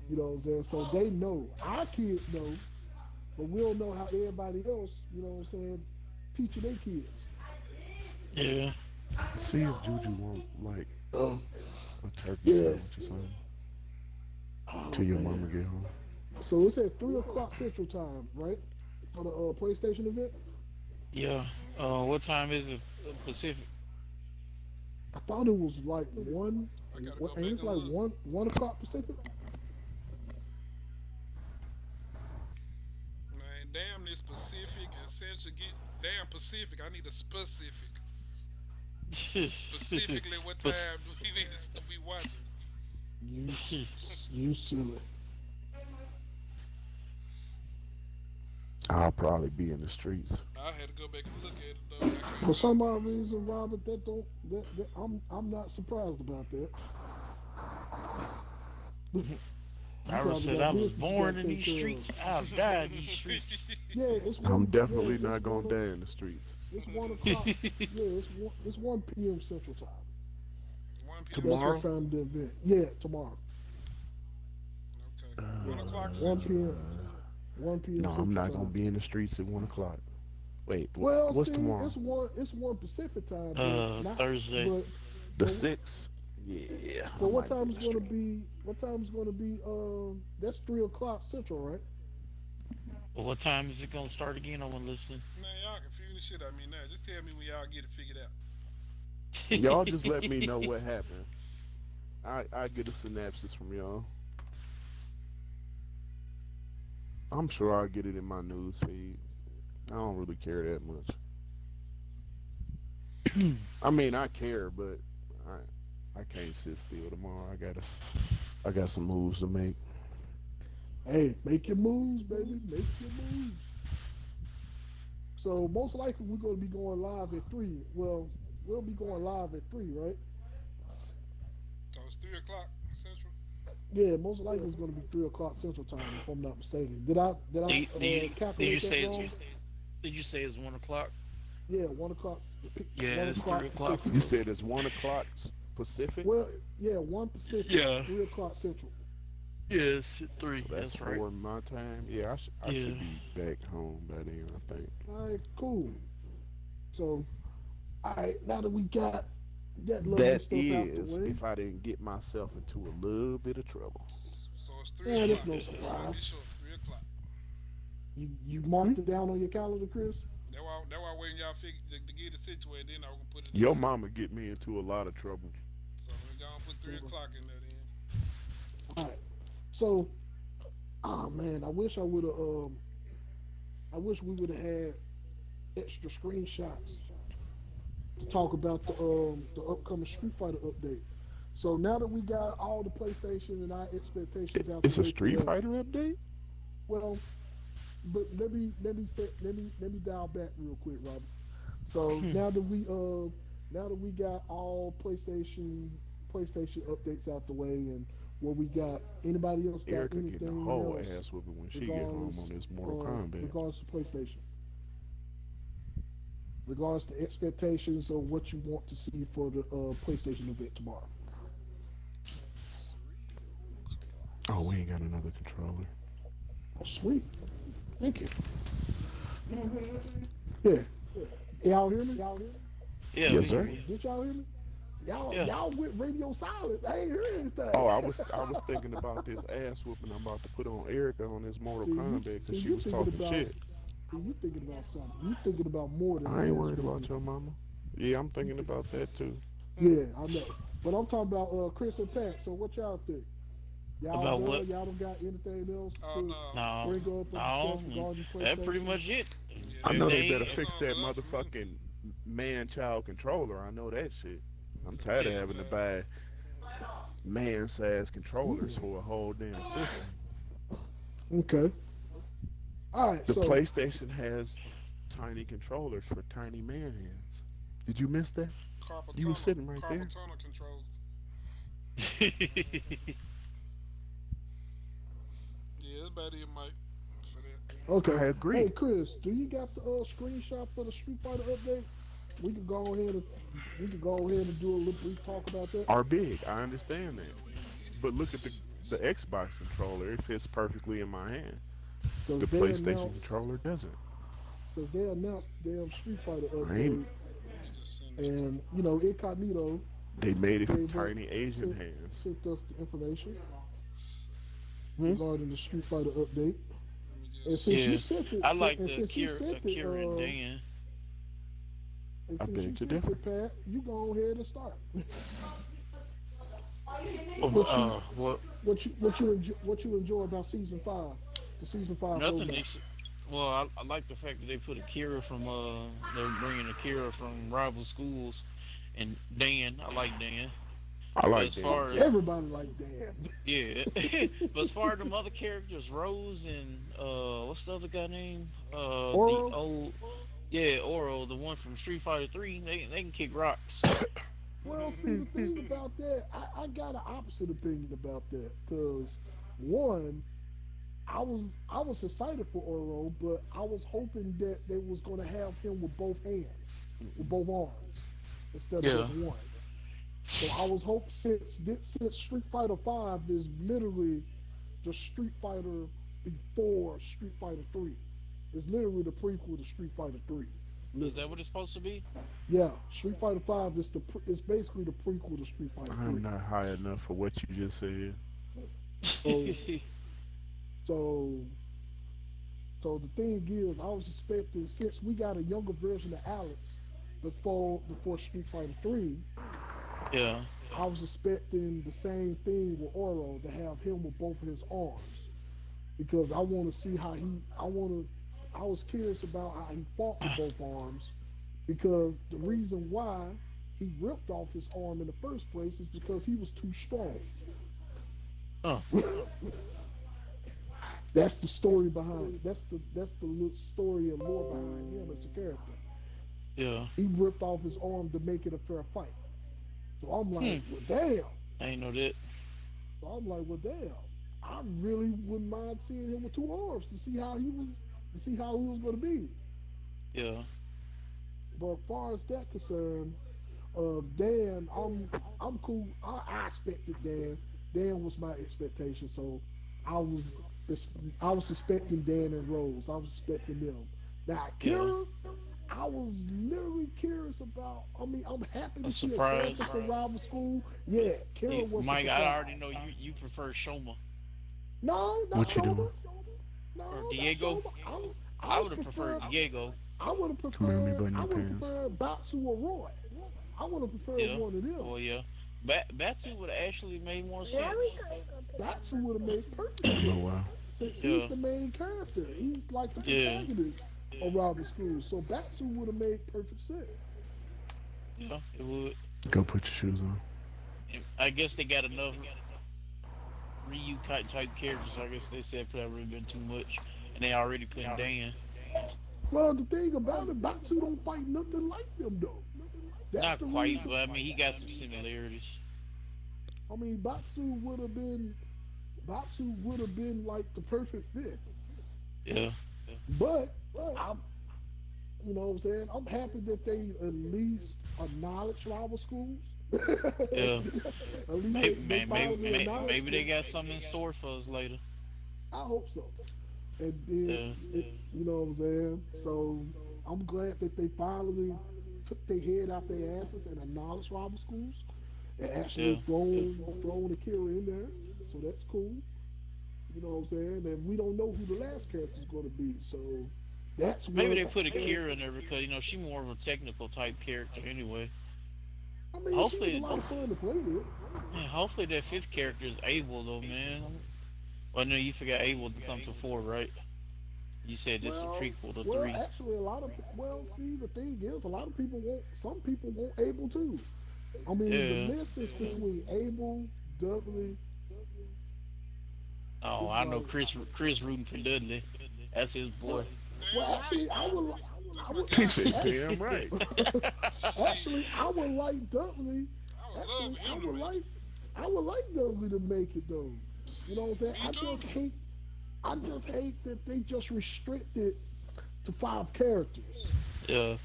You know what I'm saying? So they know. Our kids know, but we don't know how everybody else, you know what I'm saying, teaching their kids. Yeah. See if Juju want like Um, a turkey Yeah. sandwich or something oh, till your man. mama get home. So it's at 3 o'clock Central Time, right? For the PlayStation event? Yeah. What time is it? Pacific. I thought it was like 1. I gotta What, go and back it's and like look. 1 o'clock Pacific? Man, damn this Pacific and Central get damn Pacific. I need a specific. Specifically, what Pac- time do we need to be watching? You silly. I'll probably be in the streets. I had to go back and look at it though. I For can't some odd reason, Robert, I'm not surprised about that. You I probably said got I was business you born gotta in take these care of. streets. I've died in these streets. Yeah, it's I'm one. definitely Yeah, not it's gonna 1 die in the streets. It's 1 o'clock. Yeah, it's 1 p.m. Central Time. 1 p.m. That's Tomorrow? what time the event. Yeah, tomorrow. Okay. 1 o'clock 1 Central. p.m. 1 p.m. No, Central I'm not Time. gonna be in the streets at 1 o'clock. Wait, Well, what's see, tomorrow? it's 1 Pacific time. But not, Thursday. But, The 6th? Yeah. but I what might time be in is the going to street. be? What time is going to be? That's 3 o'clock Central, right? Well, what time is it gonna start again? I want to listen. Man, y'all confusing the shit out of me now. Just tell me when y'all get it figured out. Y'all just let me know what happened. I get a synopsis from y'all. I'm sure I'll get it in my news feed. I don't really care that much. I mean, I care, but I can't sit still tomorrow. I got some moves to make. Hey, make your moves, baby. Make your moves. So most likely we're going to be going live at 3. Well, we'll be going live at 3, right? So it's 3 o'clock Central. Yeah, most likely it's going to be 3 o'clock Central Time, if I'm not mistaken. Did I Did you calculate say that wrong? did you say it's 1 o'clock? Yeah, 1 o'clock. Yeah, 1 it's 3 o'clock. Pacific. You said it's 1 o'clock Pacific? Well, yeah, 1 Pacific, Yeah. 3 o'clock Central. Yes, at 3. So that's That's right. 4 my time. Yeah, I Yeah. should be back home by then, I think. All right, cool. So, all right, now that we got that lovely That stuff out is the way, if I didn't get myself into a little bit of trouble. So it's 3 yeah, o'clock. that's no Be surprise. sure, 3 o'clock. You marked it down on your calendar, Chris? That's why waiting y'all figure to get it situated. Then I'm gonna put it. Your mama get me into a lot of trouble. So we're gonna put 3 o'clock in there then. All right. So, oh man, I wish I would have. I wish we would have had extra screenshots to talk about the upcoming Street Fighter update. So now that we got all the PlayStation and our expectations out It's the a way for Street that, Fighter update. well, but let me dial back real quick, Robert. So now that we got all PlayStation updates out the way and what we got, anybody else got Erica getting a anything whole else ass whooping when she get home on this Mortal Kombat. regards to PlayStation? Regards to expectations of what you want to see for the PlayStation event tomorrow. Oh, we ain't got another controller. Sweet. Thank you. Yeah. Y'all hear me? Y'all hear me? Yeah, Yes, sir. Did y'all hear me? Y'all, Yeah. y'all went radio silent. I ain't hear anything. Oh, I was thinking about this ass whooping I'm about to put on Erica on this Mortal Kombat because she was talking shit. You thinking about something. You thinking about more than I ain't that. worried about your mama. Yeah, I'm thinking about that too. Yeah, I know. But I'm talking about Chris and Pat. So what y'all think? Y'all About done? what? Y'all don't got anything else Oh to no. No, bring up no, and discuss regarding that's pretty PlayStation? much it. I know they They- better fix that motherfucking man-child controller. I know that shit. I'm tired of having to buy man-sized controllers for a whole damn system. Okay. All right. The So PlayStation has tiny controllers for tiny man hands. Did you miss that? Carpal You were tunnel- sitting right carpal there. tunnel controls. Yeah, it's better than Mike for that. okay. I agree. Hey Chris, do you got the screenshot for the Street Fighter update? We could go ahead and do a little brief talk about that. Are big. I understand that. But look at the Xbox controller. It fits perfectly in my hand. The Because PlayStation controller doesn't. they announced damn Street Fighter I update, ain't- You just send it. and Incognito They made it for They were- tiny Asian sent, hands. sent us the information Hmm? regarding the Street Fighter update. Let me And just- since Yeah, you sent it, I like and the since you Kira, sent it, Akira and Dan. and I since beg you to sent differ. it, Pat, you go ahead and start. What? What you enjoy about season 5? The season 5 Nothing. roadmap. Well, I like the fact that they put Akira from they're bringing Akira from rival schools, and Dan. I like Dan. I like As that. far as Everybody like damn. yeah, but as far as the other characters, Rose and what's the other guy name? Oro? The old yeah, Oro, the one from Street Fighter 3. They can kick rocks. Well, see, the thing about that, I got an opposite opinion about that. Because, one, I was excited for Oro, but I was hoping that they was going to have him with both hands, with both arms, instead of Yeah. just one. So I was hoping, since Street Fighter 5 is literally the Street Fighter before Street Fighter 3. It's literally the prequel to Street Fighter 3. Is that what it's supposed to be? Yeah, Street Fighter 5 is it's basically the prequel to Street Fighter 3. I'm not high enough for what you just said. So, so the thing is, I was expecting, since we got a younger version of Alex before Street Fighter 3, yeah. I was expecting the same thing with Oro, to have him with both of his arms, because I want to see how I was curious about how he fought with both arms, because the reason why he ripped off his arm in the first place is because he was too strong. Oh. That's the story behind it. That's the little story and lore behind him as a character. Yeah. He ripped off his arm to make it a fair fight. So I'm like, well, damn. I ain't know that. So I'm like, well, damn. I really wouldn't mind seeing him with two arms to see how he was going to be. Yeah. But as far as that concerned, Dan, I'm cool. I expected Dan. Dan was my expectation, so I was expecting Dan and Rose. I was expecting them. Now, Kira, I was literally curious about. I mean, I'm happy to see surprise. a character from rival school. Yeah, Kira Yeah, was. Mike, a I surprise. already know you prefer Shoma. No, not What you Shoma. doing? No, Or not Diego? Shoma. I would have preferred Diego. I would have Come here, let me preferred. button I your would have pants. preferred Batsu or Roy. I would have preferred Yeah. one of them. Oh yeah. Batu would have actually made more sense. Batsu would have made perfect I sense. don't know why. Since Yeah. he's the main character. He's like the Yeah. protagonist of Rival Schools. So Batsu would have made perfect sense. Yeah, it would. Go put your shoes on. And I guess they got enough Ryu type characters. I guess they said probably really been too much, and they already putting Dan. Well, the thing about it, Batsu don't fight nothing like them though. That's Not the quite, reason. but I mean he got some similarities. I mean, Batsu would have been like the perfect fit. Yeah, But I'm, you know what I'm saying? I'm happy that they at least acknowledge rival schools. yeah. At least Maybe, they finally acknowledge maybe they it. got something in store for us later. I hope so. And then, you know what I'm saying? So I'm glad that they finally took their head out their asses and acknowledged rival schools and actually Yeah. thrown Akira in there. So that's cool. You know what I'm saying? And we don't know who the last character is going to be. So that's Maybe they what, put Akira in there because she more of a technical type character anyway. I mean, hopefully- she was a lot of fun to play with. Man, hopefully that fifth character is Abel though, man. Well, no, you forgot Abel to come to 4, right? You said this is a prequel to 3. Actually, see, the thing is, a lot of people some people want Abel too. I mean, Yeah. the list is between Abel, Dudley. Oh, it's I know like- Chris rooting for Dudley. That's his boy. Well, actually, I would. He said, "Damn right." Actually, I would like Dudley. I would love Actually, him to make it. I would like Dudley to make it though. You know what I'm saying? Me I too. just hate that they just restricted to 5 characters. Yeah,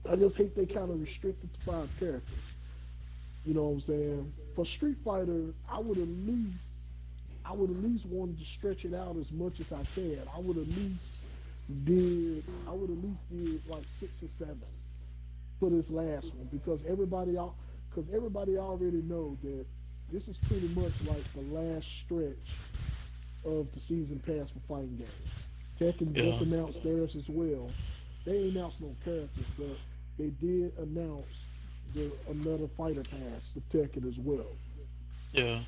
I just hate they kind of restricted to 5 characters. You know what I'm saying? For Street Fighter, I would at least wanted to stretch it out as much as I can. I would at least did like 6 or 7 for this last one because everybody already know that this is pretty much like the last stretch of the season pass for fighting games. Tekken just announced theirs as well. They ain't announced no characters, but they did announce another fighter pass for Tekken as well. yeah,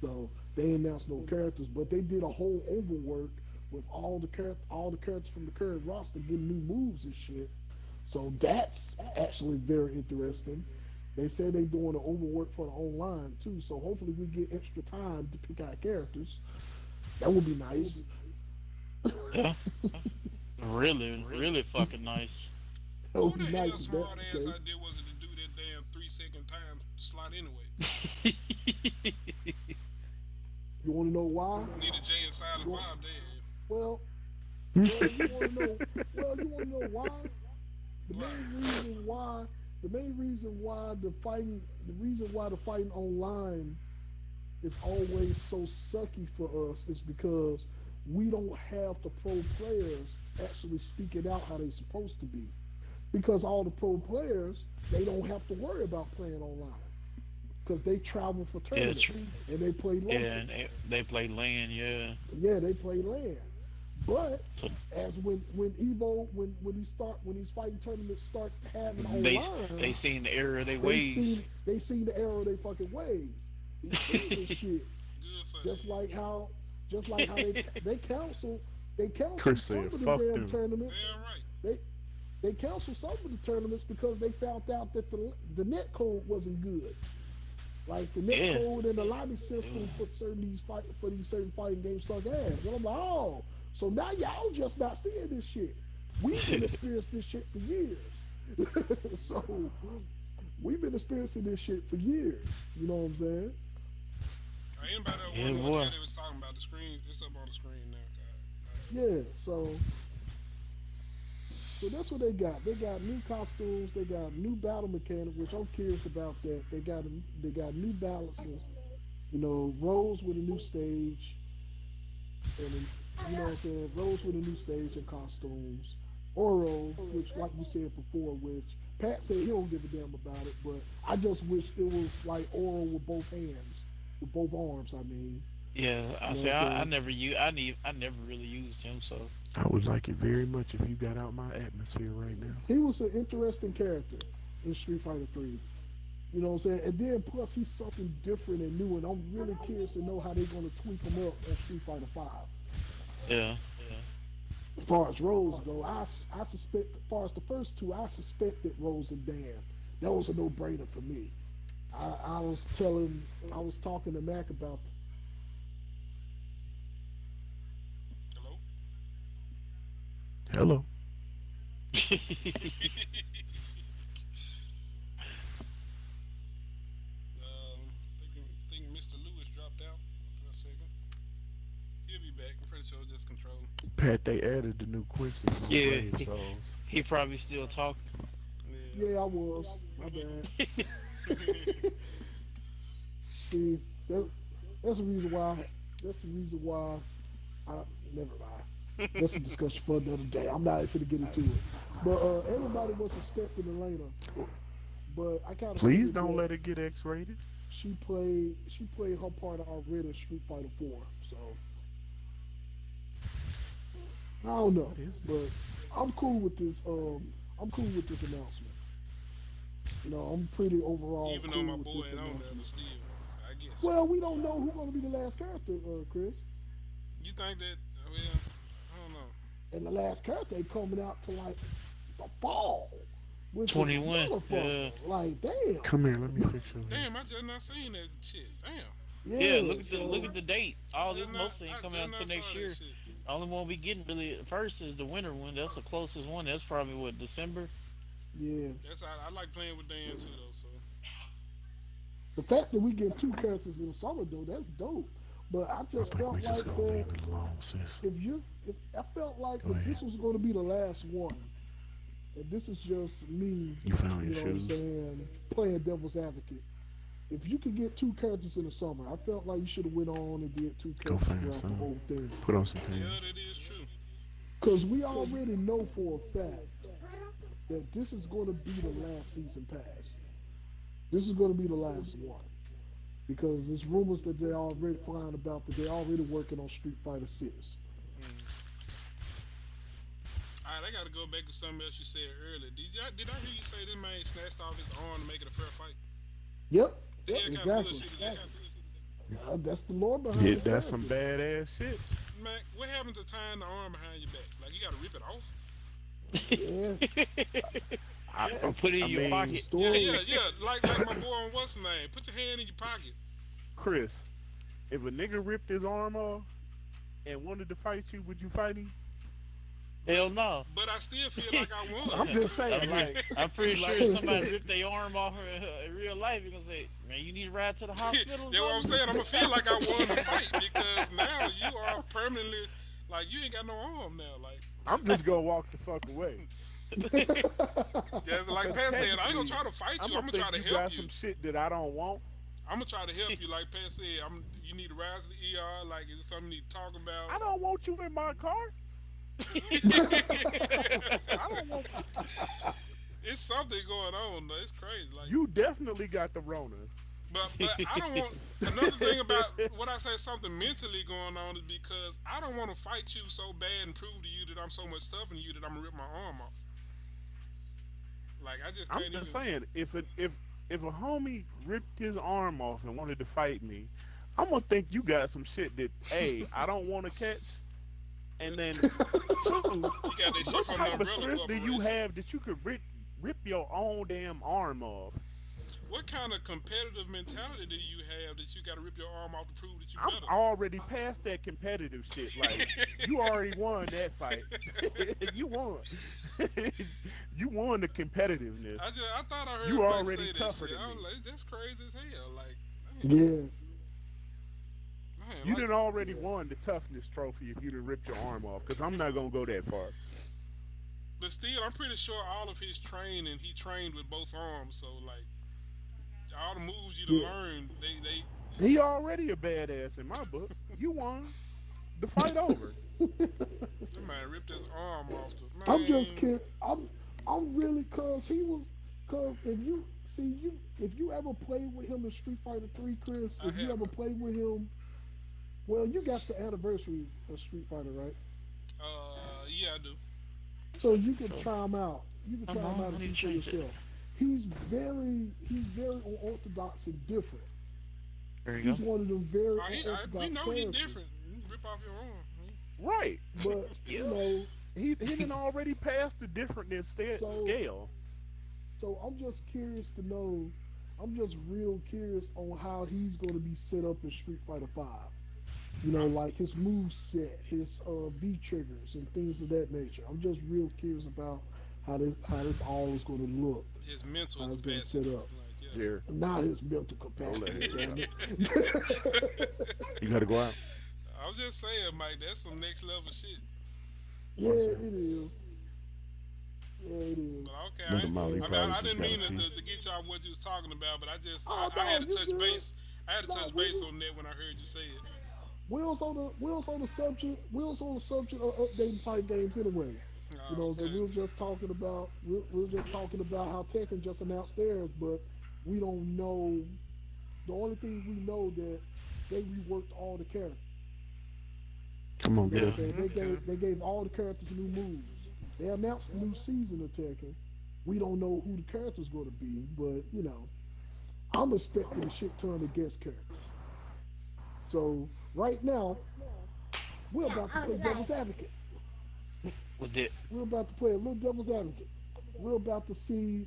So they announced no characters, but they did a whole overwork with all the characters from the current roster getting new moves and shit. So that's actually very interesting. They said they're doing an overwork for the online too, so hopefully we get extra time to pick out characters. That would be nice. yeah. Really fucking nice. That Who would the be hell nice if smart that's ass the case. idea was it to do that damn 3-second time slot anyway? You want to know why? Need a J and Silent Bob there. Well, you want to know? Well, you want to know why? The main reason why the fighting online is always so sucky for us is because we don't have the pro players actually speaking out how they're supposed to be. Because all the pro players, they don't have to worry about playing online. Because they travel for tournaments true. and they play local. Yeah, and they play land. Yeah, Yeah, they play land. But so as when Evo when these fighting tournaments start having online, they seen the error of their they ways. seen the error of their fucking ways. They seen this shit. Good for Just like how they counsel Chris some said, of the "Fuck damn them." tournaments. Damn right. They canceled some of the tournaments because they found out that the net code wasn't good. Like the net Yeah. code and the lobby system for these certain fighting games suck ass. And I'm like, oh, so now y'all just not seeing this shit. We've been experiencing this shit for years. So we've been experiencing this shit for years. You know what I'm saying? Anybody that Yeah, wonder boy. what they was talking about, the screen, it's up on the screen now. Yeah, so that's what they got. They got new costumes. They got new battle mechanic, which I'm curious about. That they got new balances. You know, Rose with a new stage, and you know what I'm saying. Rose with a new stage and costumes. Oro, which like you said before, which Pat said he don't give a damn about it, but I just wish it was like Oro with both hands, with both arms. I mean. Yeah, I You know say what I'm I saying? never really used him. So I would like it very much if you got out my atmosphere right now. He was an interesting character in Street Fighter 3. You know what I'm saying? And then plus he's something different and new, and I'm really curious to know how they're going to tweak him up on Street Fighter 5. yeah, As far as Rose go, I suspect. As far as the first two, I suspected Rose and Dan. That was a no-brainer for me. I was talking to Mac about. Hello. Hello. Think Mr. Lewis dropped out for a second. He'll be back. I'm pretty sure it's just control. Pat, they added the new Quincy on Yeah. Brave Souls. He probably still talking. Yeah, I was. My bad. See, that's the reason why. That's the reason why. I never mind. That's a discussion for another day. I'm not even gonna get into it. But everybody was suspecting Elena. But I kind of Please don't let it get X-rated. She played her part already in Street Fighter 4. So I don't know, What is this? but I'm cool with this. I'm cool with this announcement. You know, I'm pretty overall. Even cool though my with boy this ain't on there, announcement. but still, I guess. Well, we don't know who's going to be the last character, Chris. You think that? Well, I don't know. And the last character ain't coming out to like the fall. Which is 21, motherfucker. Like, damn. Come here, let me fix your hair. Damn, I just not seen that shit. Damn. Yeah, look so- at the date. All this Just not- mostly ain't I coming just out not until next saw that year. shit. The only one we getting really first is the winter one. That's the closest one. That's probably what, December. Yeah. That's I like playing with Dan too though. So The fact that we get two characters in the summer though, that's dope. But I I just think felt we just like gonna that leave it alone, sis. if I felt like Go if ahead. this was going to be the last one, and this is just me, You found you your know what I'm shoes. saying, playing devil's advocate. If you could get two characters in the summer, I felt like you should have went on and did two Go characters find throughout the some. whole thing. Put on some yeah, pants. that is true. Because we already know for a fact that this is going to be the last season pass. This is going to be the last one. Because there's rumors that they're already flying about that they're already working on Street Fighter 6. All right, I got to go back to something else you said earlier. Did I hear you say this man snatched off his arm to make it a fair fight? Yep. The Yep, hell kind of exactly. bullshit is that? That's the Lord behind Yeah, this that's some character. badass shit. Man, what happened to tying the arm behind your back? Like you got to rip it off? Yeah. Or put it in I your mean, pocket. Yeah, Story. yeah. Like my boy on what's the name? Put your hand in your pocket. Chris, if a nigga ripped his arm off and wanted to fight you, would you fight him? Hell no. But I still feel like I won. I'm just saying, like, I'm pretty sure if somebody ripped their arm off in real life, you're gonna say, "Man, you need to ride to the hospital." or That's what I'm something?" saying. I'm gonna feel like I won the fight because now you are permanently like you ain't got no arm now. Like I'm just gonna walk the fuck away. just like Pat said, I ain't gonna try to fight you. I'm gonna try to you help got you. some shit that I don't want. I'm gonna try to help you. Like Pat said, you need to ride to the ER. Like is it something you need to talk about? I don't want you in my car. I don't want It's something going on though. It's crazy. Like you. Definitely got the Rona. But I don't want another thing about what I say something mentally going on is because I don't want to fight you so bad and prove to you that I'm so much tougher than you that I'm gonna rip my arm off. Like I just can't I'm just even. saying, if a homie ripped his arm off and wanted to fight me, I'm gonna think you got some shit that I don't want to catch. And then, two, You got that shit what from the type of Umbrella strength do you Corporation. have that you could rip your own damn arm off? What kind of competitive mentality do you have that you got to rip your arm off to prove that you I'm better? already past that competitive shit. Like, you already won that fight. You won. You won the competitiveness. I thought I heard You Mike already say that tougher shit. than I was me. like, that's crazy as hell. Like, Yeah. man, You like, done already won the toughness trophy if you done ripped your arm off. Because I'm not gonna go that far. But still, I'm pretty sure all of his training, he trained with both arms. So like, all the moves you Yeah. learned, they He already a badass in my book. You won. The fight over. that man ripped his arm off. I'm just kidding. I'm really cause if you ever played with him in Street Fighter 3, Chris, I if you have. ever played with him, well, you got the anniversary of Street Fighter, right? Yeah, I do. So you can try him out. You can try I'm him on, out I and need see to for change it. yourself. He's very unorthodox and different. There you He's go. one of them very We unorthodox know he characters. different. You rip off your arm. Right. But you know, he didn't already passed the differentness scale. So I'm just curious to know. I'm just real curious on how he's going to be set up in Street Fighter Five. You know, like his move set, his V triggers, and things of that nature. I'm just real curious about how this all is going to look. His mental How it's going to capacity. set up. Like, yeah. Jerry, Not his mental capacity. let Damn it it. you got to go out. I was just saying, Mike, that's some next level shit. Yeah, it is. Yeah, it is. But okay, Brother Molly I probably didn't just mean gotta to get y'all what you was talking about, but I just Oh, I had to no, you touch good. base. I had to No, touch we base just- on that when I heard you say it. Wheels on the subject. Wheels on the subject of updating fight games anyway. You know, so Okay. we was just talking about how Tekken just announced theirs, but we don't know. The only thing we know that they reworked all the characters. Come on, You know get what I'm up. saying? They gave all the characters new moves. They announced a new season of Tekken. We don't know who the character's going to be, but you know, I'm expecting a shit ton of guest characters. So right now, we're about to play devil's advocate. With it. We're about to play a little devil's advocate. We're about to see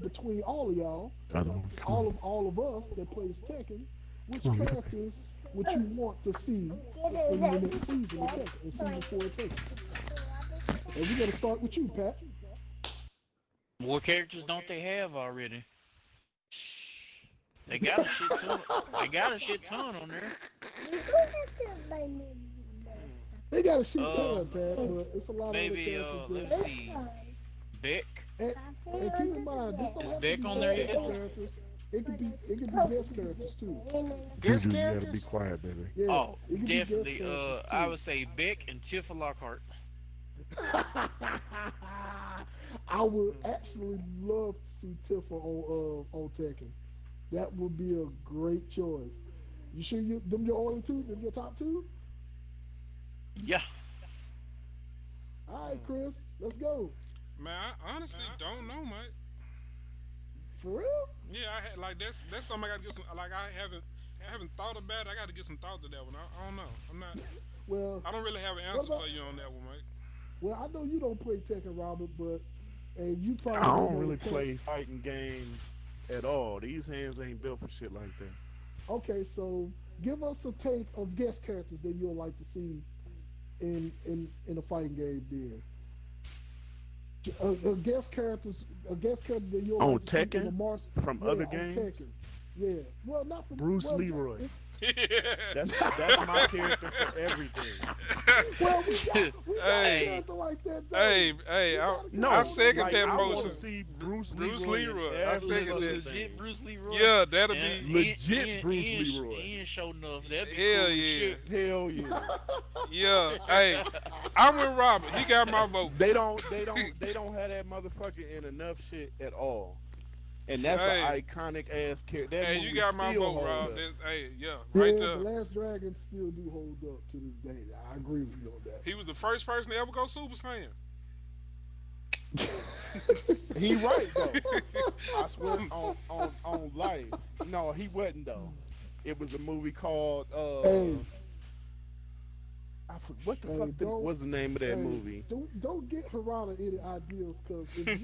between all of y'all, Other one, come on. all of us that plays Tekken, which characters would you want to see in the next season of Tekken, in season 4 of Tekken? And we're gonna start with you, Pat. What characters don't they have already? They got a shit ton. They got a shit ton on there. They got a shit ton, Pat, but it's a lot Maybe of other let characters me see. Beck. there. And keep in mind, this don't Is have Beck to be on there guest yet? characters. It could be guest characters too. Guest Juju, you gotta be characters? quiet, baby. Yeah, Oh, it could be guest definitely. characters, I too. would say Beck and Tifa Lockhart. I would actually love to see Tifa on Tekken. That would be a great choice. You sure them your only two? Them your top two? Yeah. All right, Chris, let's go. Man, I honestly don't know, Mike. For real? Yeah, I had like that's something I gotta get some. Like I haven't thought about it. I gotta get some thought to that one. I don't know. I'm not. Well, I don't really have an What answer about- for you on that one, Mike. well, I know you don't play Tekken, Robert, but and you probably I don't know really Tekken. play fighting games at all. These hands ain't built for shit like that. Okay, so give us a take of guest characters that you'd like to see in a fighting game. Then a guest character that you'll On like to see in Tekken? a From yeah, other on games? Tekken. Yeah, well, not from Bruce well, Leroy. it- That's my character for everything. well, we got Hey. a character like that. Though. Hey, We got a No, I second like, that I want motion. to see Bruce Bruce Leroy. Leroy. in I every second fucking that. Legit thing. Bruce Leroy. Yeah, that'll And be Legit Bruce Leroy. Ian show enough. That'd be hell cool as yeah, shit. Hell yeah. yeah. Hey, I'm with Robert. He got my vote. They don't have that motherfucker in enough shit at all. And that's Hey. an iconic ass character. That Hey, movie you got my still vote, hold Rob. up. Hey, yeah, Yeah, right the there. Last Dragon still do hold up to this day. I agree with you on that. He was the first person to ever go Super Saiyan. He right though. I swear on life. No, he wasn't though. It was a movie called Hey. what the Hey, fuck don't- was the name of that Hey, movie? Don't get Harana any ideas, cause if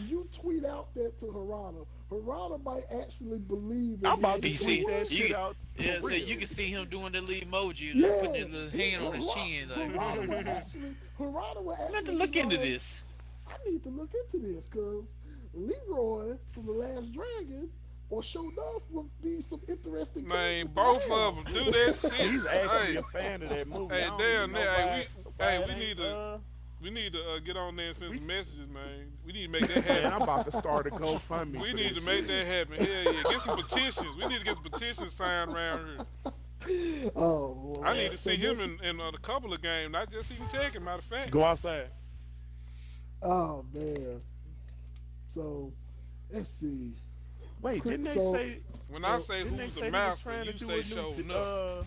you tweet out that to Harana might actually believe. I'm about to You tweet see, that you shit out. Yeah, for so real. you can see him doing the little emoji, Yeah, just putting the hand on his chin. Like, Harana would actually. I have to look into this. I need to look into this, cause Leroy from the Last Dragon or Sho'nuff would be some interesting. Man, characters to both have. of them do that shit. He's actually hey, a fan of that movie. Hey, I don't damn, even know hey, why- we why it need ain't, to- we need to get on there and send we- some messages, man. We need to make that Man, happen. I'm about to start a GoFundMe. We for need this to make shit. that happen. Hell yeah. Get some petitions. We need to get some petitions signed around here. Oh, boy. I need to So see him this- in a couple of games, not just even Tekken, matter of fact. Go outside. Oh man. So let's see. Wait, didn't they So- say? When I say didn't they who's say the they was master, trying to you do say a show new, enough.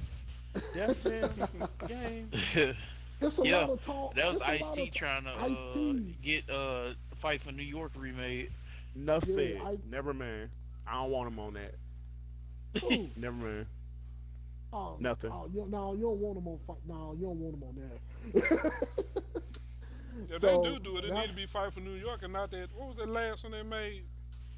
Death Jam game? It's a Yeah, lot of talk. that was it's a lot Ice-T of trying to Ice-T. get Fight for New York remade. Enough Yeah, said. I- Never mind. I don't want him on that. Who? Never mind. Oh, Nothing. oh, no, you don't want them on fight. No, you don't want them on there. If they So do it, it now, need to be Fight for New York and not that. What was that last one they made?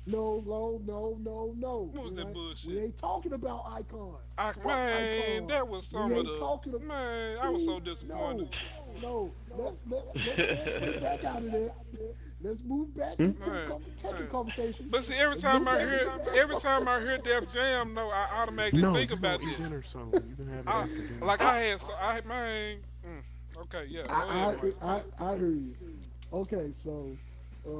no. What was that We bullshit? ain't talking about Icon. Fuck Man, Icon. that was some We of ain't the. talking about. Man, I was so See, disappointed. no. Let's segue back out of there. Let's move back into the Man, Tekken man. conversation. But see, every Let's time move I back hear, into Tekken. every time I hear Def Jam, no, I automatically No, think you about gonna eat this. dinner something. You can have it I, after dinner. like I had, so I man. Okay, yeah. Go ahead, Mike. I hear you. Okay, so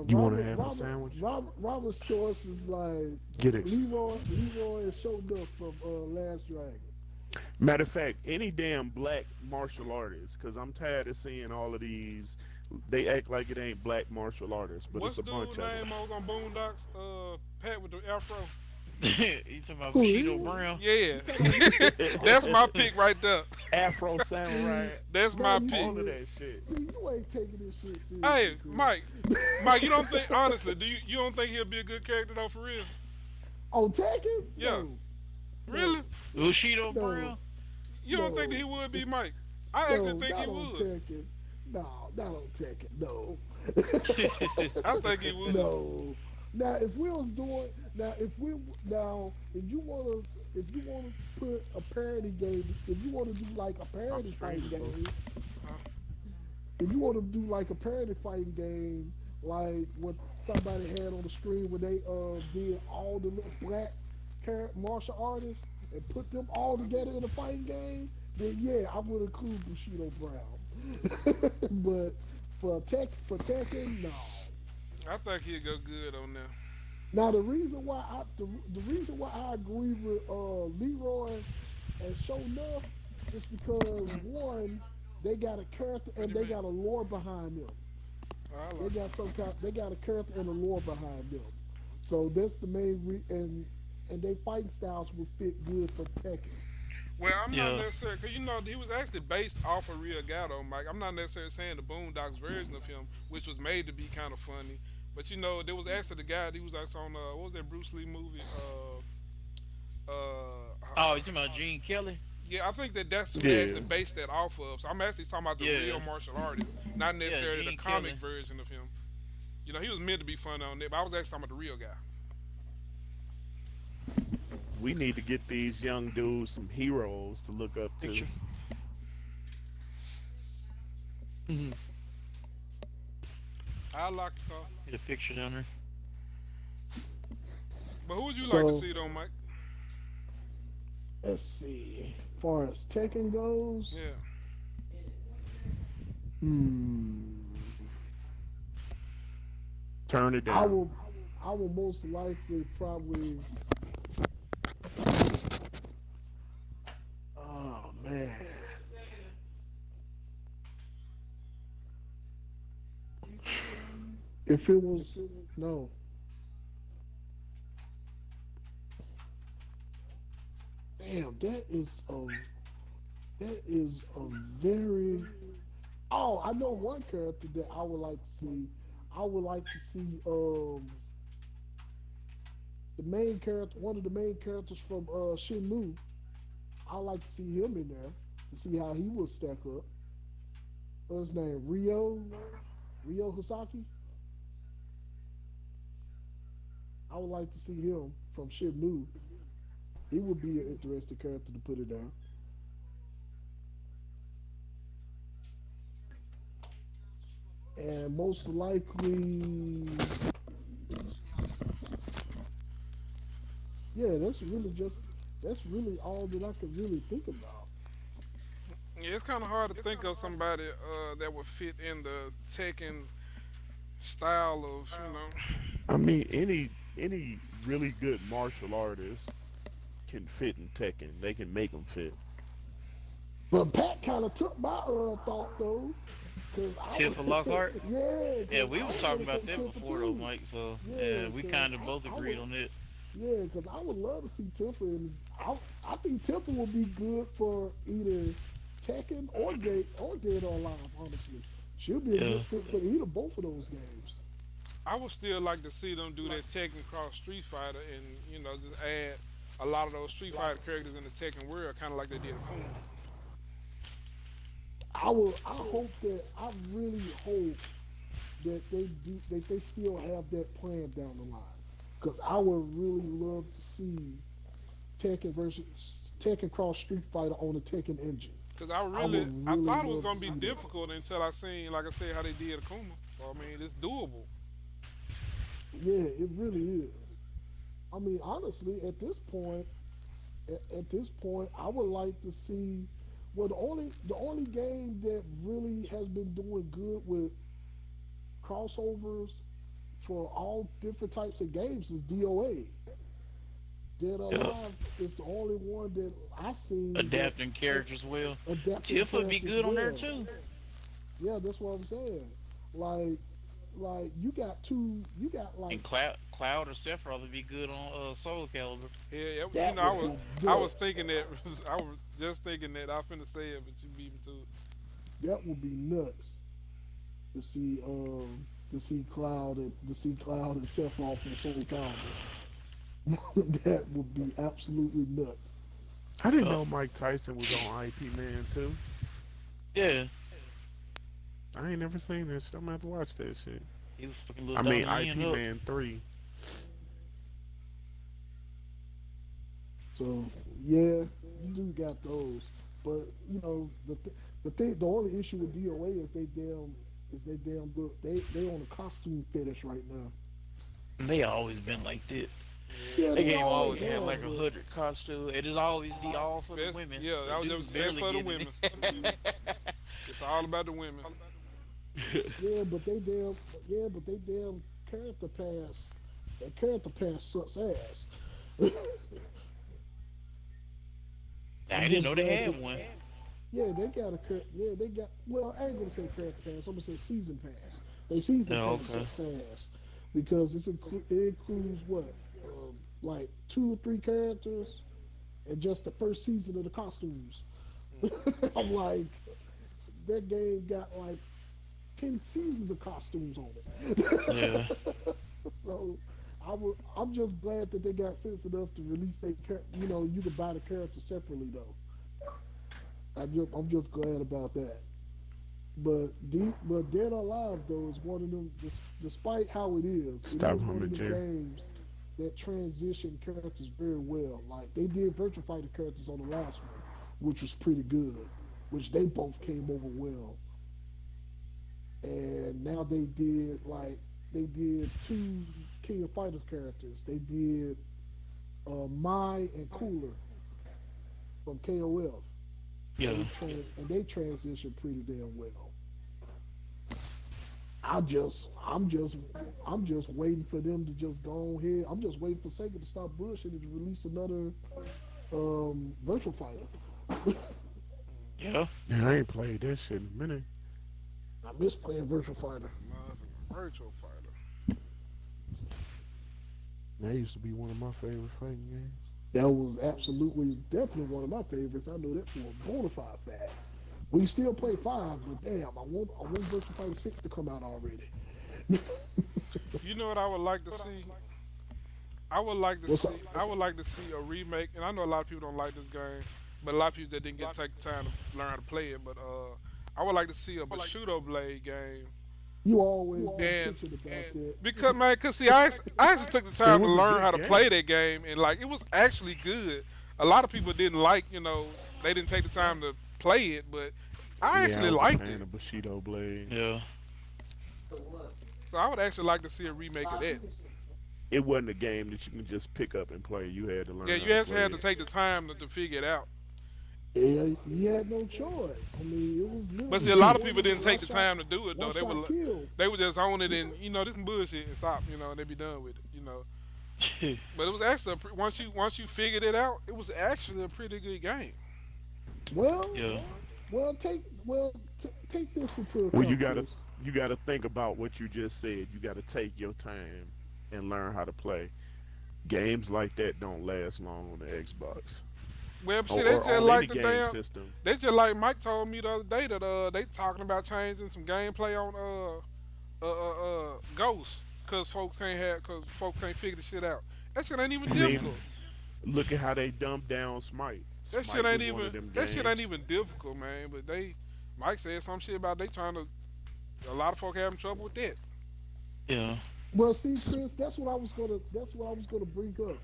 You wanna have a sandwich? Robert's choice is like Get it. Leroy and Sho'nuff from Last Dragon. Matter of fact, any damn black martial artist, because I'm tired of seeing all of these. They act like it ain't black martial artists, but What's it's a bunch dude's of name them. over on Boondocks? Pat with the afro. You talking about Who, Bushido you? Brown? Yeah, that's my pick right there. Afro Samurai, That's Man, my you pick. all of that shit. See, you ain't taking this shit seriously. Hey, Chris. Mike, you don't think honestly? Do you don't think he'll be a good character though for real? On Tekken? Yeah. No. Really? Bushido No. Brown? You don't No. think that he would be Mike? I actually No, think not he on would. Tekken. No, not on Tekken. No. I think he would. No. Now, if we was doing if you wanna put a parody game, if you wanna do like a parody fighting game, if you wanna do like a parody fighting game, like what somebody had on the screen when they did all the little black martial artists and put them all together in a fighting game, then yeah, I would include Bushido Brown. But for Tekken, no. I think he'll go good on there. Now the reason why I agree with Leroy and Sho'nuff is because one, they got a character and they got a lore behind them. I They like got a character and a lore behind them. So that's the main and their fighting styles would fit good for Tekken. Well, I'm not Yeah. necessarily, because you know, he was actually based off a real guy, though, Mike. I'm not necessarily saying the Boondocks version of him, which was made to be kind of funny. But you know, there was actually the guy, he was actually on, what was that Bruce Lee movie? Oh, you talking about Gene Kelly? Yeah, I think that's who Yeah. they actually based that off of. So I'm actually talking about the Yeah. real martial artist, not necessarily the Gene comic Kelly. version of him. You know, he was meant to be funny on there, but I was actually talking about the real guy. We need to get these young dudes some heroes to look up to. Picture. I like the call. Get a picture down there. But who would you like to So- see, though, Mike? Let's see. As far as Tekken goes, Yeah. Turn it I down. will most likely probably. Oh man. If it was no. Damn, that is a very. Oh, I know one character that I would like to see. I would like to see the main character, one of the main characters from Shenmue. I'd like to see him in there to see how he will stack up. What's his name? Ryo Hisaki. I would like to see him from Shenmue. He would be an interesting character to put it down. And most likely, yeah, that's really all that I could really think about. Yeah, it's kind of hard to think of somebody that would fit in the Tekken style of, you know. I mean, any really good martial artist can fit in Tekken. They can make them fit. But Pat kind of took my thought though. Tifa Lockhart? Yeah. Yeah, we was was talking about that before though, Mike. So yeah, we kind of both agreed on it. Yeah, because I would love to see Tifa, and I think Tifa would be good for either Tekken or Dead or Alive. Honestly, she'll be a Yeah. good fit for either both of those games. I would still like to see them do that Tekken Cross Street Fighter and, you know, just add a lot of those Street Fighter characters in the Tekken world, kind of like they did Akuma. I hope that I really hope that they still have that plan down the line. Because I would really love to see Tekken Cross Street Fighter on the Tekken engine. Because would I really thought it was love gonna to be see that. difficult until I seen, like I said, how they did Akuma. So I mean, it's doable. Yeah, it really is. I mean, honestly, at this point, I would like to see. Well, the only game that really has been doing good with crossovers for all different types of games is DOA. Dead or Yeah. Alive is the only one that I seen Adapting characters well. adapting Tiff would be characters good on there well. too. Yeah, that's what I'm saying. Like you got like And Cloud or Sephiroth would be good on Soul Calibur. Yeah, That you know, would be I good. was thinking that. I was just thinking that. I finna say it, but you beat me to it. that would be nuts to see Cloud and Sephiroth in Soul Calibur. That would be absolutely nuts. I didn't know Mike Tyson was on IP Man too. Yeah, I ain't never seen that shit. I'm gonna have to watch that shit. he was fucking little I mean, Donnie IP Yen up. Man 3. So yeah, you do got those, but you know the only issue with DOA is they damn good. They on a costume fetish right now. They always been like that. Yeah, They game always have, had like a but- hood costume. It is always be all for the Best- women. Yeah, that was dudes just barely for the getting women. it. It's all about the women. Yeah, but they damn character pass. That character pass sucks ass. I didn't know they had one. Yeah, they got well, I ain't gonna say character pass. I'm gonna say season pass. They season Oh, pass okay. sucks ass because it includes what, like 2 or 3 characters, and just the first season of the costumes. I'm like, that game got like 10 seasons of costumes on it. Yeah. So I'm just glad that they got sense enough to release you can buy the character separately though. I'm just glad about that. But Dead or Alive though is one of them. Despite how it is Stop one humming, of them Jerry. games that transition characters very well. Like they did Virtua Fighter characters on the last one, which was pretty good, which they both came over well. And now they did 2 King of Fighters characters. They did Mai and Cooler from KOF. Yeah. And they transitioned pretty damn well. I'm just waiting for them to just go ahead. I'm just waiting for Sega to stop bullshitting and to release another Virtual Fighter. Yeah. Yeah, I ain't played that shit in a minute. I miss playing Virtual Fighter. Motherfucking Virtual Fighter. That used to be one of my favorite fighting games. That was definitely one of my favorites. I know that for a bona fide fact. We still play 5, but damn, I want Virtual Fighter 6 to come out already. You know what I would like to see? I would like to see a remake, and I know a lot of people don't like this game, but a lot of people that didn't get to take the time to learn how to play it. But I would like to see a Bushido Blade game. You always been And, pictured about that. because see, I actually took the time It to was a learn good how to game. play that game, and like it was actually good. A lot of people didn't like, they didn't take the time to play it, but I actually was liked a fan it. of Bushido Blade. Yeah. So I would actually like to see a remake of that. It wasn't a game that you can just pick up and play. You had to learn. Yeah, how you to actually play had to it. take the time to figure it out. Yeah, you had no choice. I mean, it was. Literally But see, a lot of people one didn't take the shot- time to do it though. one They shot were kill. they were just on it and this some bullshit and stop, and they be done with it. But it was actually once you figured it out, it was actually a pretty good game. Well, Yeah. take this into account. Well, you Chris. gotta think about what you just said. You gotta take your time and learn how to play. Games like that don't last long on the Xbox. Well, see, Or, they or just on like any the game damn. system. They just like Mike told me the other day that they talking about changing some gameplay on Ghost because folks can't figure the shit out. That shit ain't even I mean, difficult. Look at how they dumbed down Smite. That Smite shit ain't was one of even them that shit ain't games. even difficult, man. But Mike said some shit about they trying to. A lot of folk having trouble with that. Yeah. Well, see, Chris, that's what I was gonna. That's what I was gonna bring up.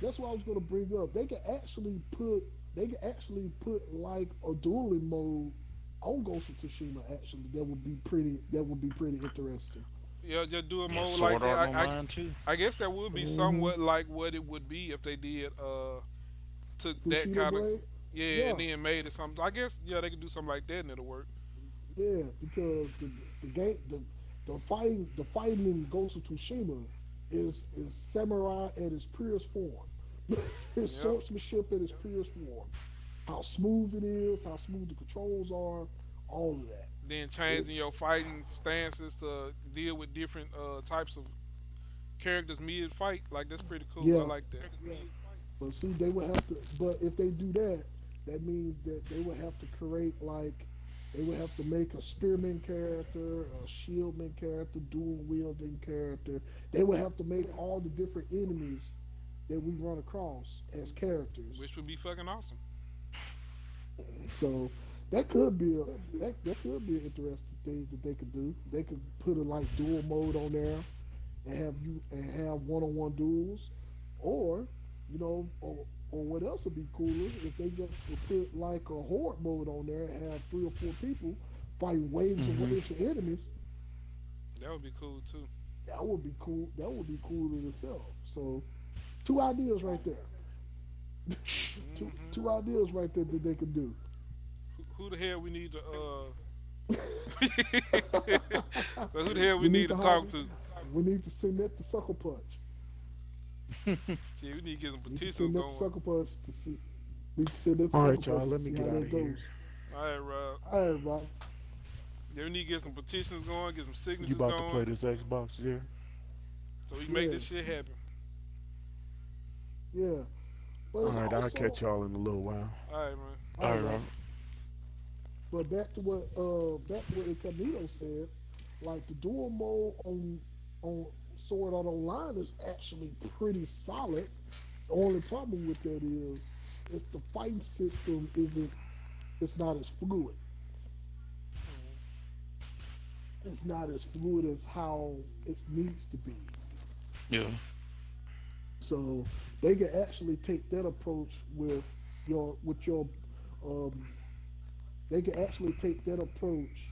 That's what I was gonna bring up. They can actually put. They can actually put like a dueling mode on Ghost of Tsushima. Actually, that would be pretty. That would be pretty interesting. Yeah, just do a Yeah, mode like Sword Art that. Online too. I guess that would be Hmm. somewhat like what it would be if they did took that Bushido kind of Blade. yeah Yeah, and then made it something. I guess yeah they could do something like that and it'll work. yeah, because the game the fighting in Ghost of Tsushima is samurai at its purest form. His Yep. swordsmanship at its purest form. How smooth it is, how smooth the controls are, all of that. Then changing It's your fighting stances to deal with different types of characters mid fight. Like that's pretty cool. I yeah. like that. But see, they would have to. But if they do that, that means that they would have to create like they would have to make a spearman character, a shieldman character, dual wielding character. They would have to make all the different enemies that we run across as characters. Which would be fucking awesome. So that could be that could be an interesting thing that they could do. They could put a like dual mode on there and have one-on-one duels, or or what else would be cooler if they just would put like a horde mode on there and have 3 or 4 people fighting waves and Hmm. waves of enemies. That would be cool too. That would be cool. That would be cool in itself. So, 2 ideas right there. Two ideas right there that they could do. Who the hell we need to who the hell we We need need to to talk hire. to? We need to send that to Sucker Punch. See, we need to get some We need to petitions send that to going. Sucker Punch to see. Need to send that to All Sucker right, y'all. Punch Let to me see get how out that of here. goes. All right, Rob. All right, Rob. Yeah, we need to get some petitions going, get some You signatures about to play going, this Xbox, yeah? so we can make Yeah. this shit happen. Yeah. But All right, I'll also, catch y'all in a little while. All right, man. all All right, right, Rob. But back to what Incognito said, like the dual mode on Sword Art Online is actually pretty solid. The only problem with that is the fighting system isn't it's not as fluid. It's not as fluid as how it needs to be. Yeah. So they can actually take that approach with your um they can actually take that approach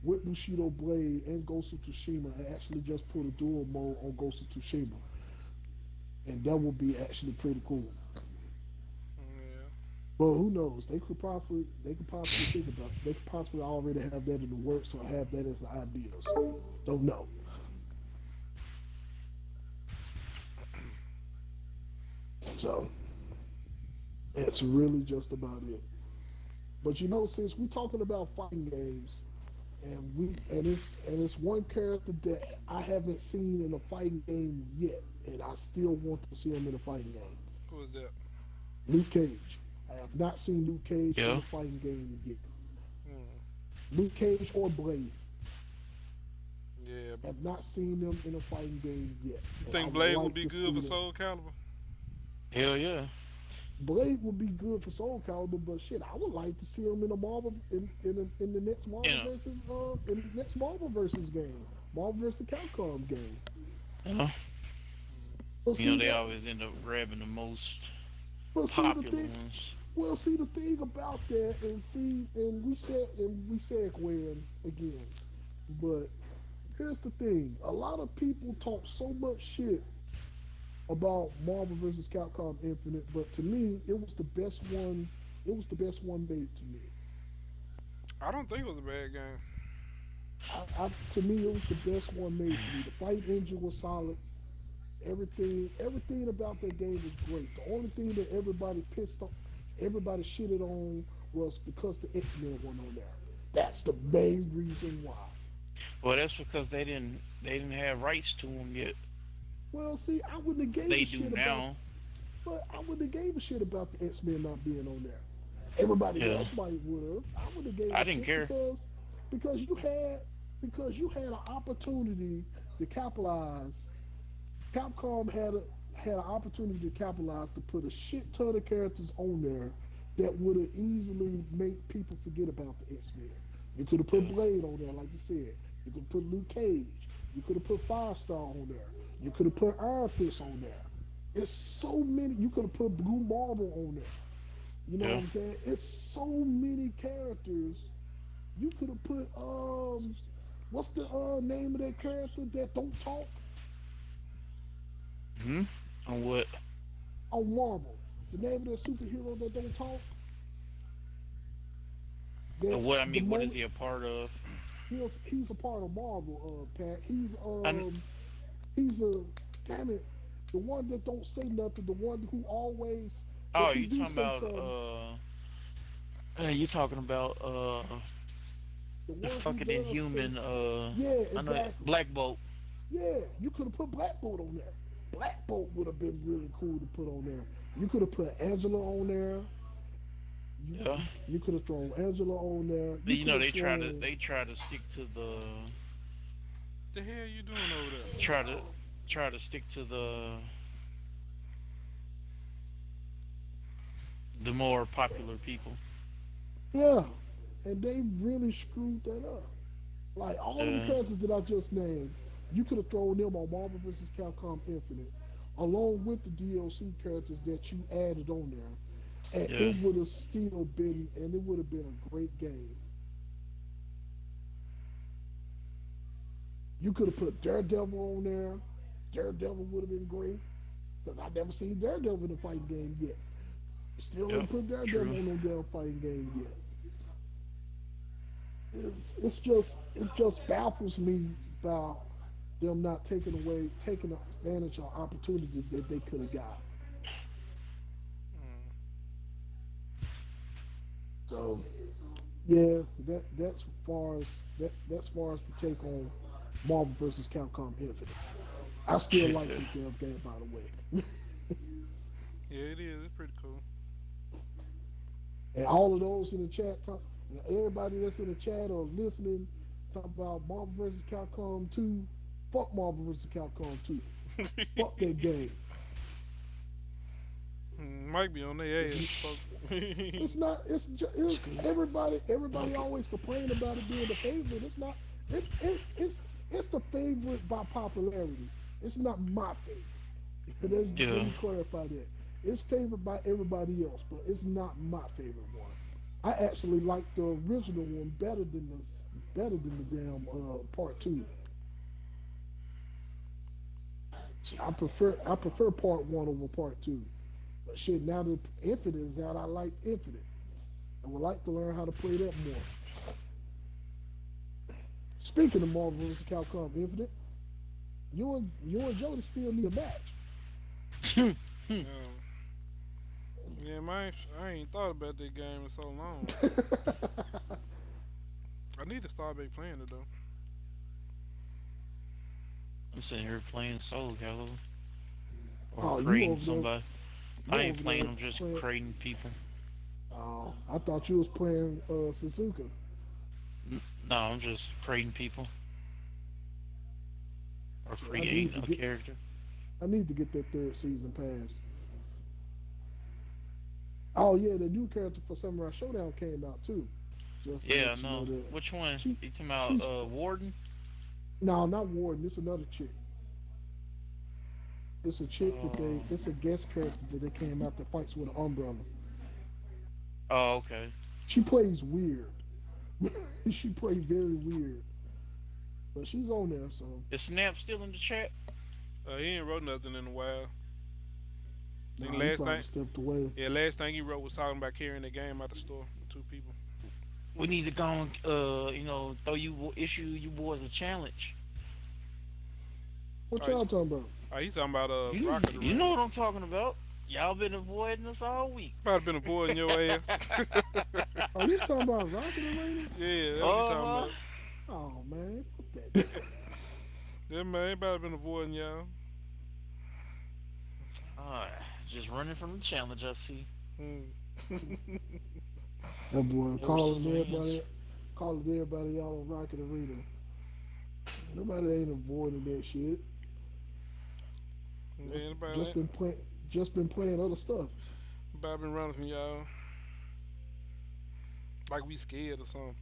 with Bushido Blade and Ghost of Tsushima and actually just put a dual mode on Ghost of Tsushima. And that would be actually pretty cool. Yeah. But who knows? They could possibly think about it. They could possibly already have that in the works or have that as an idea. So don't know. So that's really just about it. But since we're talking about fighting games, and it's one character that I haven't seen in a fighting game yet, and I still want to see him in a fighting game. Who is that? Luke Cage. I have not seen Luke Cage in Yeah. a fighting game yet. Hmm. Luke Cage or Blade. Yeah. I have not seen them in a fighting game yet. You And I think Blade like would be to good see for them. Soul Calibur? Hell yeah. Blade would be good for Soul Calibur, but shit, I would like to see him in a Marvel in the next Marvel Yeah. versus in the next Marvel versus game, Marvel versus Capcom game. Uh, But you know, see, they that, always end up grabbing the most but see the popular thing, ones. well, see the thing about that, and we segue in again, but here's the thing: a lot of people talk so much shit about Marvel vs. Capcom Infinite, but to me, it was the best one. It was the best one made to me. I don't think it was a bad game. To me, it was the best one made to me. The fight engine was solid. Everything about that game was great. The only thing that everybody shitted on was because the X-Men weren't on there. That's the main reason why. Well, that's because they didn't have rights to them yet. Well, see, I wouldn't have gave They a do shit about, now. but I wouldn't have gave a shit about the X-Men not being on there. Everybody Yeah. else might would have. I would have gave. I a didn't shit care. because you had an opportunity to capitalize Capcom had an opportunity to capitalize to put a shit ton of characters on there that would have easily made people forget about the X-Men. You could have put Blade on there, like you said. You could have put Luke Cage. You could have put Firestar on there. You could have put Iron Fist on there. It's so many. You could have put Blue Marble on there. You know what I'm saying? It's so many characters. You could have put what's the name of that character that don't talk? On what? On Marvel. The name of that superhero that don't talk? And what I mean, what is he a part of? He's a part of Marvel, Pat. He's a damn it, the one that don't say nothing, the one who always. Oh, you talking about you talking about the fucking Inhuman yeah, exactly. I know Black Bolt. Yeah, you could have put Black Bolt on there. Black Bolt would have been really cool to put on there. You could have put Angela on there. You could have thrown Angela on there. You know they try to stick to The hell you doing over there? try to stick to the more popular people. Yeah, and they really screwed that up. Like all the characters that I just named, you could have thrown them on Marvel vs. Capcom Infinite, along with the DLC characters that you added on there, and it would have still been, and it would have been a great game. You could have put Daredevil on there. Daredevil would have been great, because I never seen Daredevil in a fighting game yet. Still haven't put Daredevil in no damn fighting game yet. It just baffles me about them not taking advantage of opportunities that they could have got. So, yeah, that's far as the take on Marvel vs. Capcom Infinite. I still like this damn game, by the way. Yeah, it is. It's pretty cool. And all of those in the chat, everybody that's in the chat or listening, talk about Marvel vs. Capcom 2. Fuck Marvel vs. Capcom 2. Fuck that game. Might be on their ass. It's not. It's everybody. Everybody always complain about it being the favorite. It's not. It's the favorite by popularity. It's not my favorite. Let me clarify that. It's favored by everybody else, but it's not my favorite one. I actually like the original one better than the damn part 2. I prefer part 1 over part 2. But shit, now that Infinite is out, I like Infinite. I would like to learn how to play that more. Speaking of Marvel vs. Capcom Infinite, you and Jody still need a match. Yeah, man, I ain't thought about that game in so long. I need to start back playing it though. I'm sitting here playing Soul Calibur. Oh, Or you creating over there- somebody. you I ain't over playing, there I'm just playing- creating people. Oh, I thought you was playing Suzuka. No, I'm just creating people. Or I need creating to a get- character. I need to get that 3rd season pass. Oh yeah, the new character for Samurai Showdown came out too. Just to Yeah, let you know no. that. Which one? She- You talking about Warden? No, not Warden. It's another chick. It's a chick it's a guest character that they came out that fights with an umbrella. Oh, okay. She plays weird. She plays very weird. But she's on there, so Is Snap still in the chat? He ain't wrote nothing in a while. nah, Think he last probably thing, stepped away. yeah, last thing he wrote was talking about carrying the game out the store with 2 people. We need to go and, throw issue you boys a challenge. What Alright. y'all talking about? Oh, he's talking about You, Rocket you Arena. know what I'm talking about. Y'all been avoiding us all week. Probably been avoiding your ass. Oh, you talking about Rocket Arena? Yeah, that's what he talking about. Oh man, fuck that. Yeah, man, everybody been avoiding y'all. Alright, just running from the challenge, I see. That boy Ever calling since everybody y'all on Rocket Arena. Nobody ain't avoiding that shit. Yeah, just been playing other stuff. anybody been running from y'all? Like we scared or something.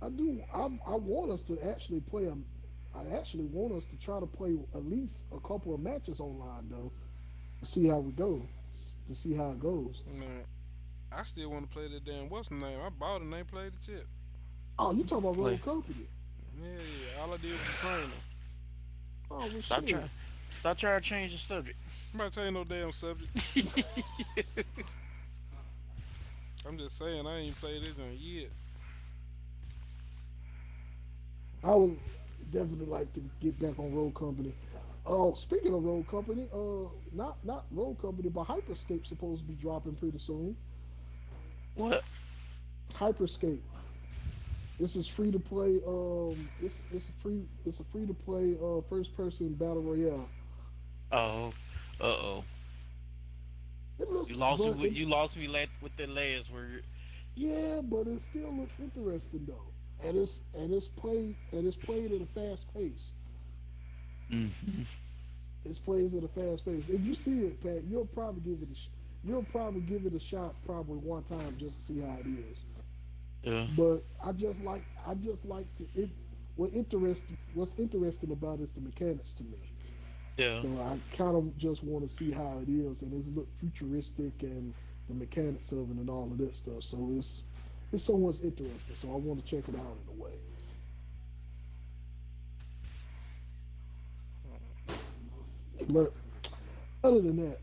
I want us to actually play a. I actually want us to try to play at least a couple of matches online though, to see how we go, to see how it goes. Man, I still want to play that damn what's the name? I bought it and ain't played it yet. Oh, you talking about Play. Road Company? Yeah, yeah. All I did was the training. Oh, well, Stop shit. trying. Stop trying to change the subject. I'm not telling you no damn subject. I'm just saying I ain't played this one yet. I would definitely like to get back on Road Company. Oh, speaking of Road Company, not Road Company, but Hyperscape supposed to be dropping pretty soon. What? Hyperscape. This is free to play. It's a free to play first person battle royale. Oh. Uh oh. It looks, You lost me. but it, You lost me with the last word. yeah, but it still looks interesting though, and it's played at a fast pace. Hmm. It's played at a fast pace. If you see it, Pat, you'll probably give it a shot probably one time just to see how it is. Yeah. But I just like to it. What's interesting about it is the mechanics to me. Yeah. So I kind of just want to see how it is, and it's look futuristic and the mechanics of it and all of that stuff. So it's somewhat interesting. So I want to check it out in a way. But other than that,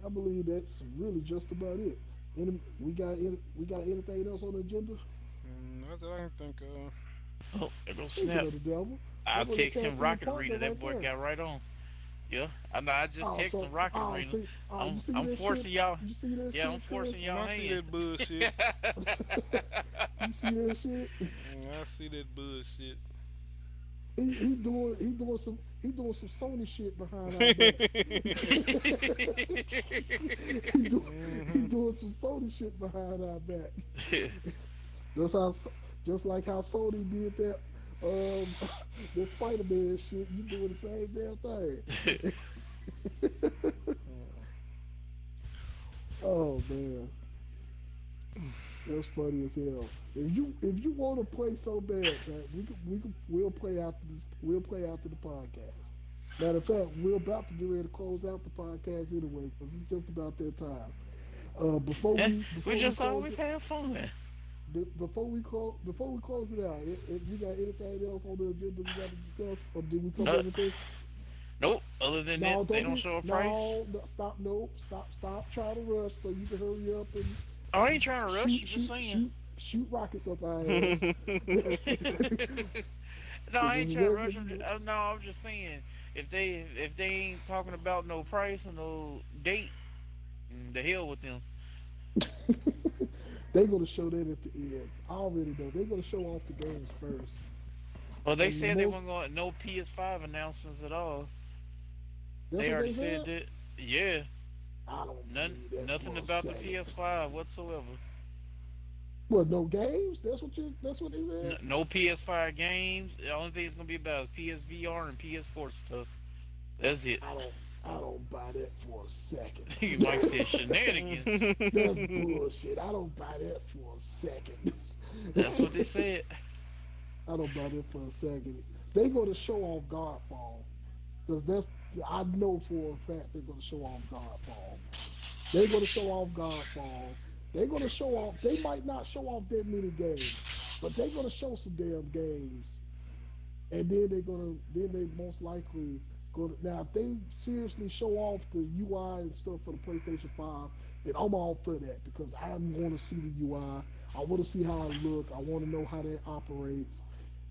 I believe that's really just about it. We got anything else on the agenda? Not that I can think of. Oh, there goes Speaking Snap. of the devil, I'll that was a text him tag team Rocket partner Arena. That right boy there. got right on. Yeah. I know. I just text him Rocket Arena. See, I'm you see I'm that forcing shit? y'all. You see that Yeah, shit, I'm forcing Chris? y'all I see hand. that bullshit. You see that shit? I see that bullshit. He doing some Sony shit behind our back. He doing some Sony shit behind our back. Just how just like how Sony did that that Spider-Man shit, you doing the same damn thing. Oh man. That's funny as hell. If you want to play so bad, man, we'll play after this. We'll play after the podcast. Matter of fact, we're about to get ready to close out the podcast anyway because it's just about that time. Before Yeah, before we just close always it, have fun. before we close it out, if you got anything else on the agenda we got to discuss, or did we cover No, everything? nope. Other than No, that, they don't be, show a price. no, stop, nope, stop trying to rush so you can hurry up and Oh, I ain't trying to rush. shoot, Just shoot, saying. shoot rockets up our ass. No, I ain't trying to rush. Exactly. No, I'm just saying if they ain't talking about no price or no date, the hell with them. They gonna show that at the end. I already know. They gonna show off the games first. Well, they And said they most, weren't going no PS5 announcements at all. that's They what already they said that. Yeah, I don't none, believe that nothing for a about the second. PS5 whatsoever. What? No games? That's what they said. No PS5 games. The only thing it's gonna be about is PSVR and PS4 stuff. That's it. I don't buy that for a second. Mike said shenanigans. That's bullshit. I don't buy that for a second. That's what they said. I don't buy that for a second. They gonna show off Godfall, because I know for a fact they're gonna show off Godfall. They're gonna show off Godfall. They're gonna show off. They might not show off that many games, but they're gonna show some damn games, and then they most likely gonna. Now, if they seriously show off the UI and stuff for the PlayStation 5, then I'm all for that because I want to see the UI. I want to see how it look. I want to know how that operates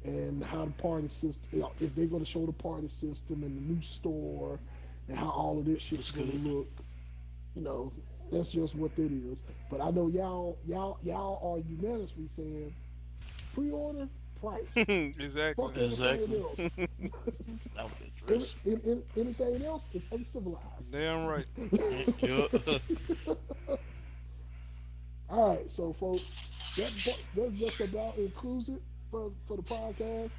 and how the party system. If they're gonna show the party system and the new store and how all of this shit's gonna look. You know, that's just what that is. But I know y'all are unanimously saying pre-order price. Exactly. Fuck Exactly. anything else. That was the dress. Anything else is uncivilized. Damn right. Yeah. All right, so folks, that's just about includes it for the podcast.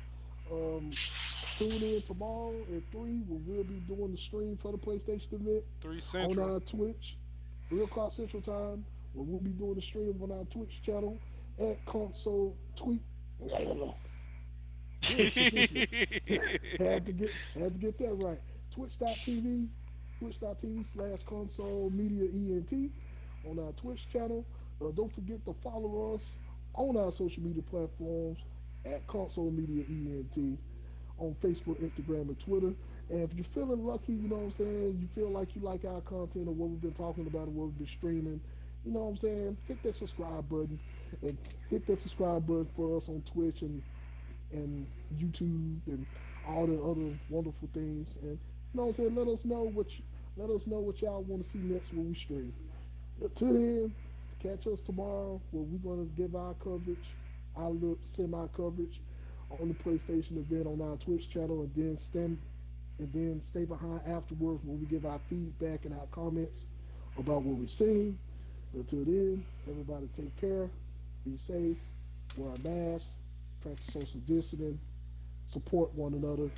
Tune in tomorrow at 3 when we'll be doing the stream for the PlayStation event 3 on Central. our Twitch, 3 o'clock Central Time, where we'll be doing the stream on our Twitch channel at console tweet. had to get that right. Twitch.tv/console media ENT on our Twitch channel. Don't forget to follow us on our social media platforms at console media ENT on Facebook, Instagram, and Twitter. And if you're feeling lucky, you know what I'm saying, you feel like you like our content or what we've been talking about and what we've been streaming, you know what I'm saying, hit that subscribe button and hit that subscribe button for us on Twitch and YouTube and all the other wonderful things. And you know what I'm saying, let us know what y'all want to see next when we stream. Till then, catch us tomorrow where we're gonna give our coverage, our little semi coverage on the PlayStation event on our Twitch channel, and then stay behind afterwards when we give our feedback and our comments about what we're seeing. Until then, everybody take care, be safe, wear a mask, practice social distancing, support one another,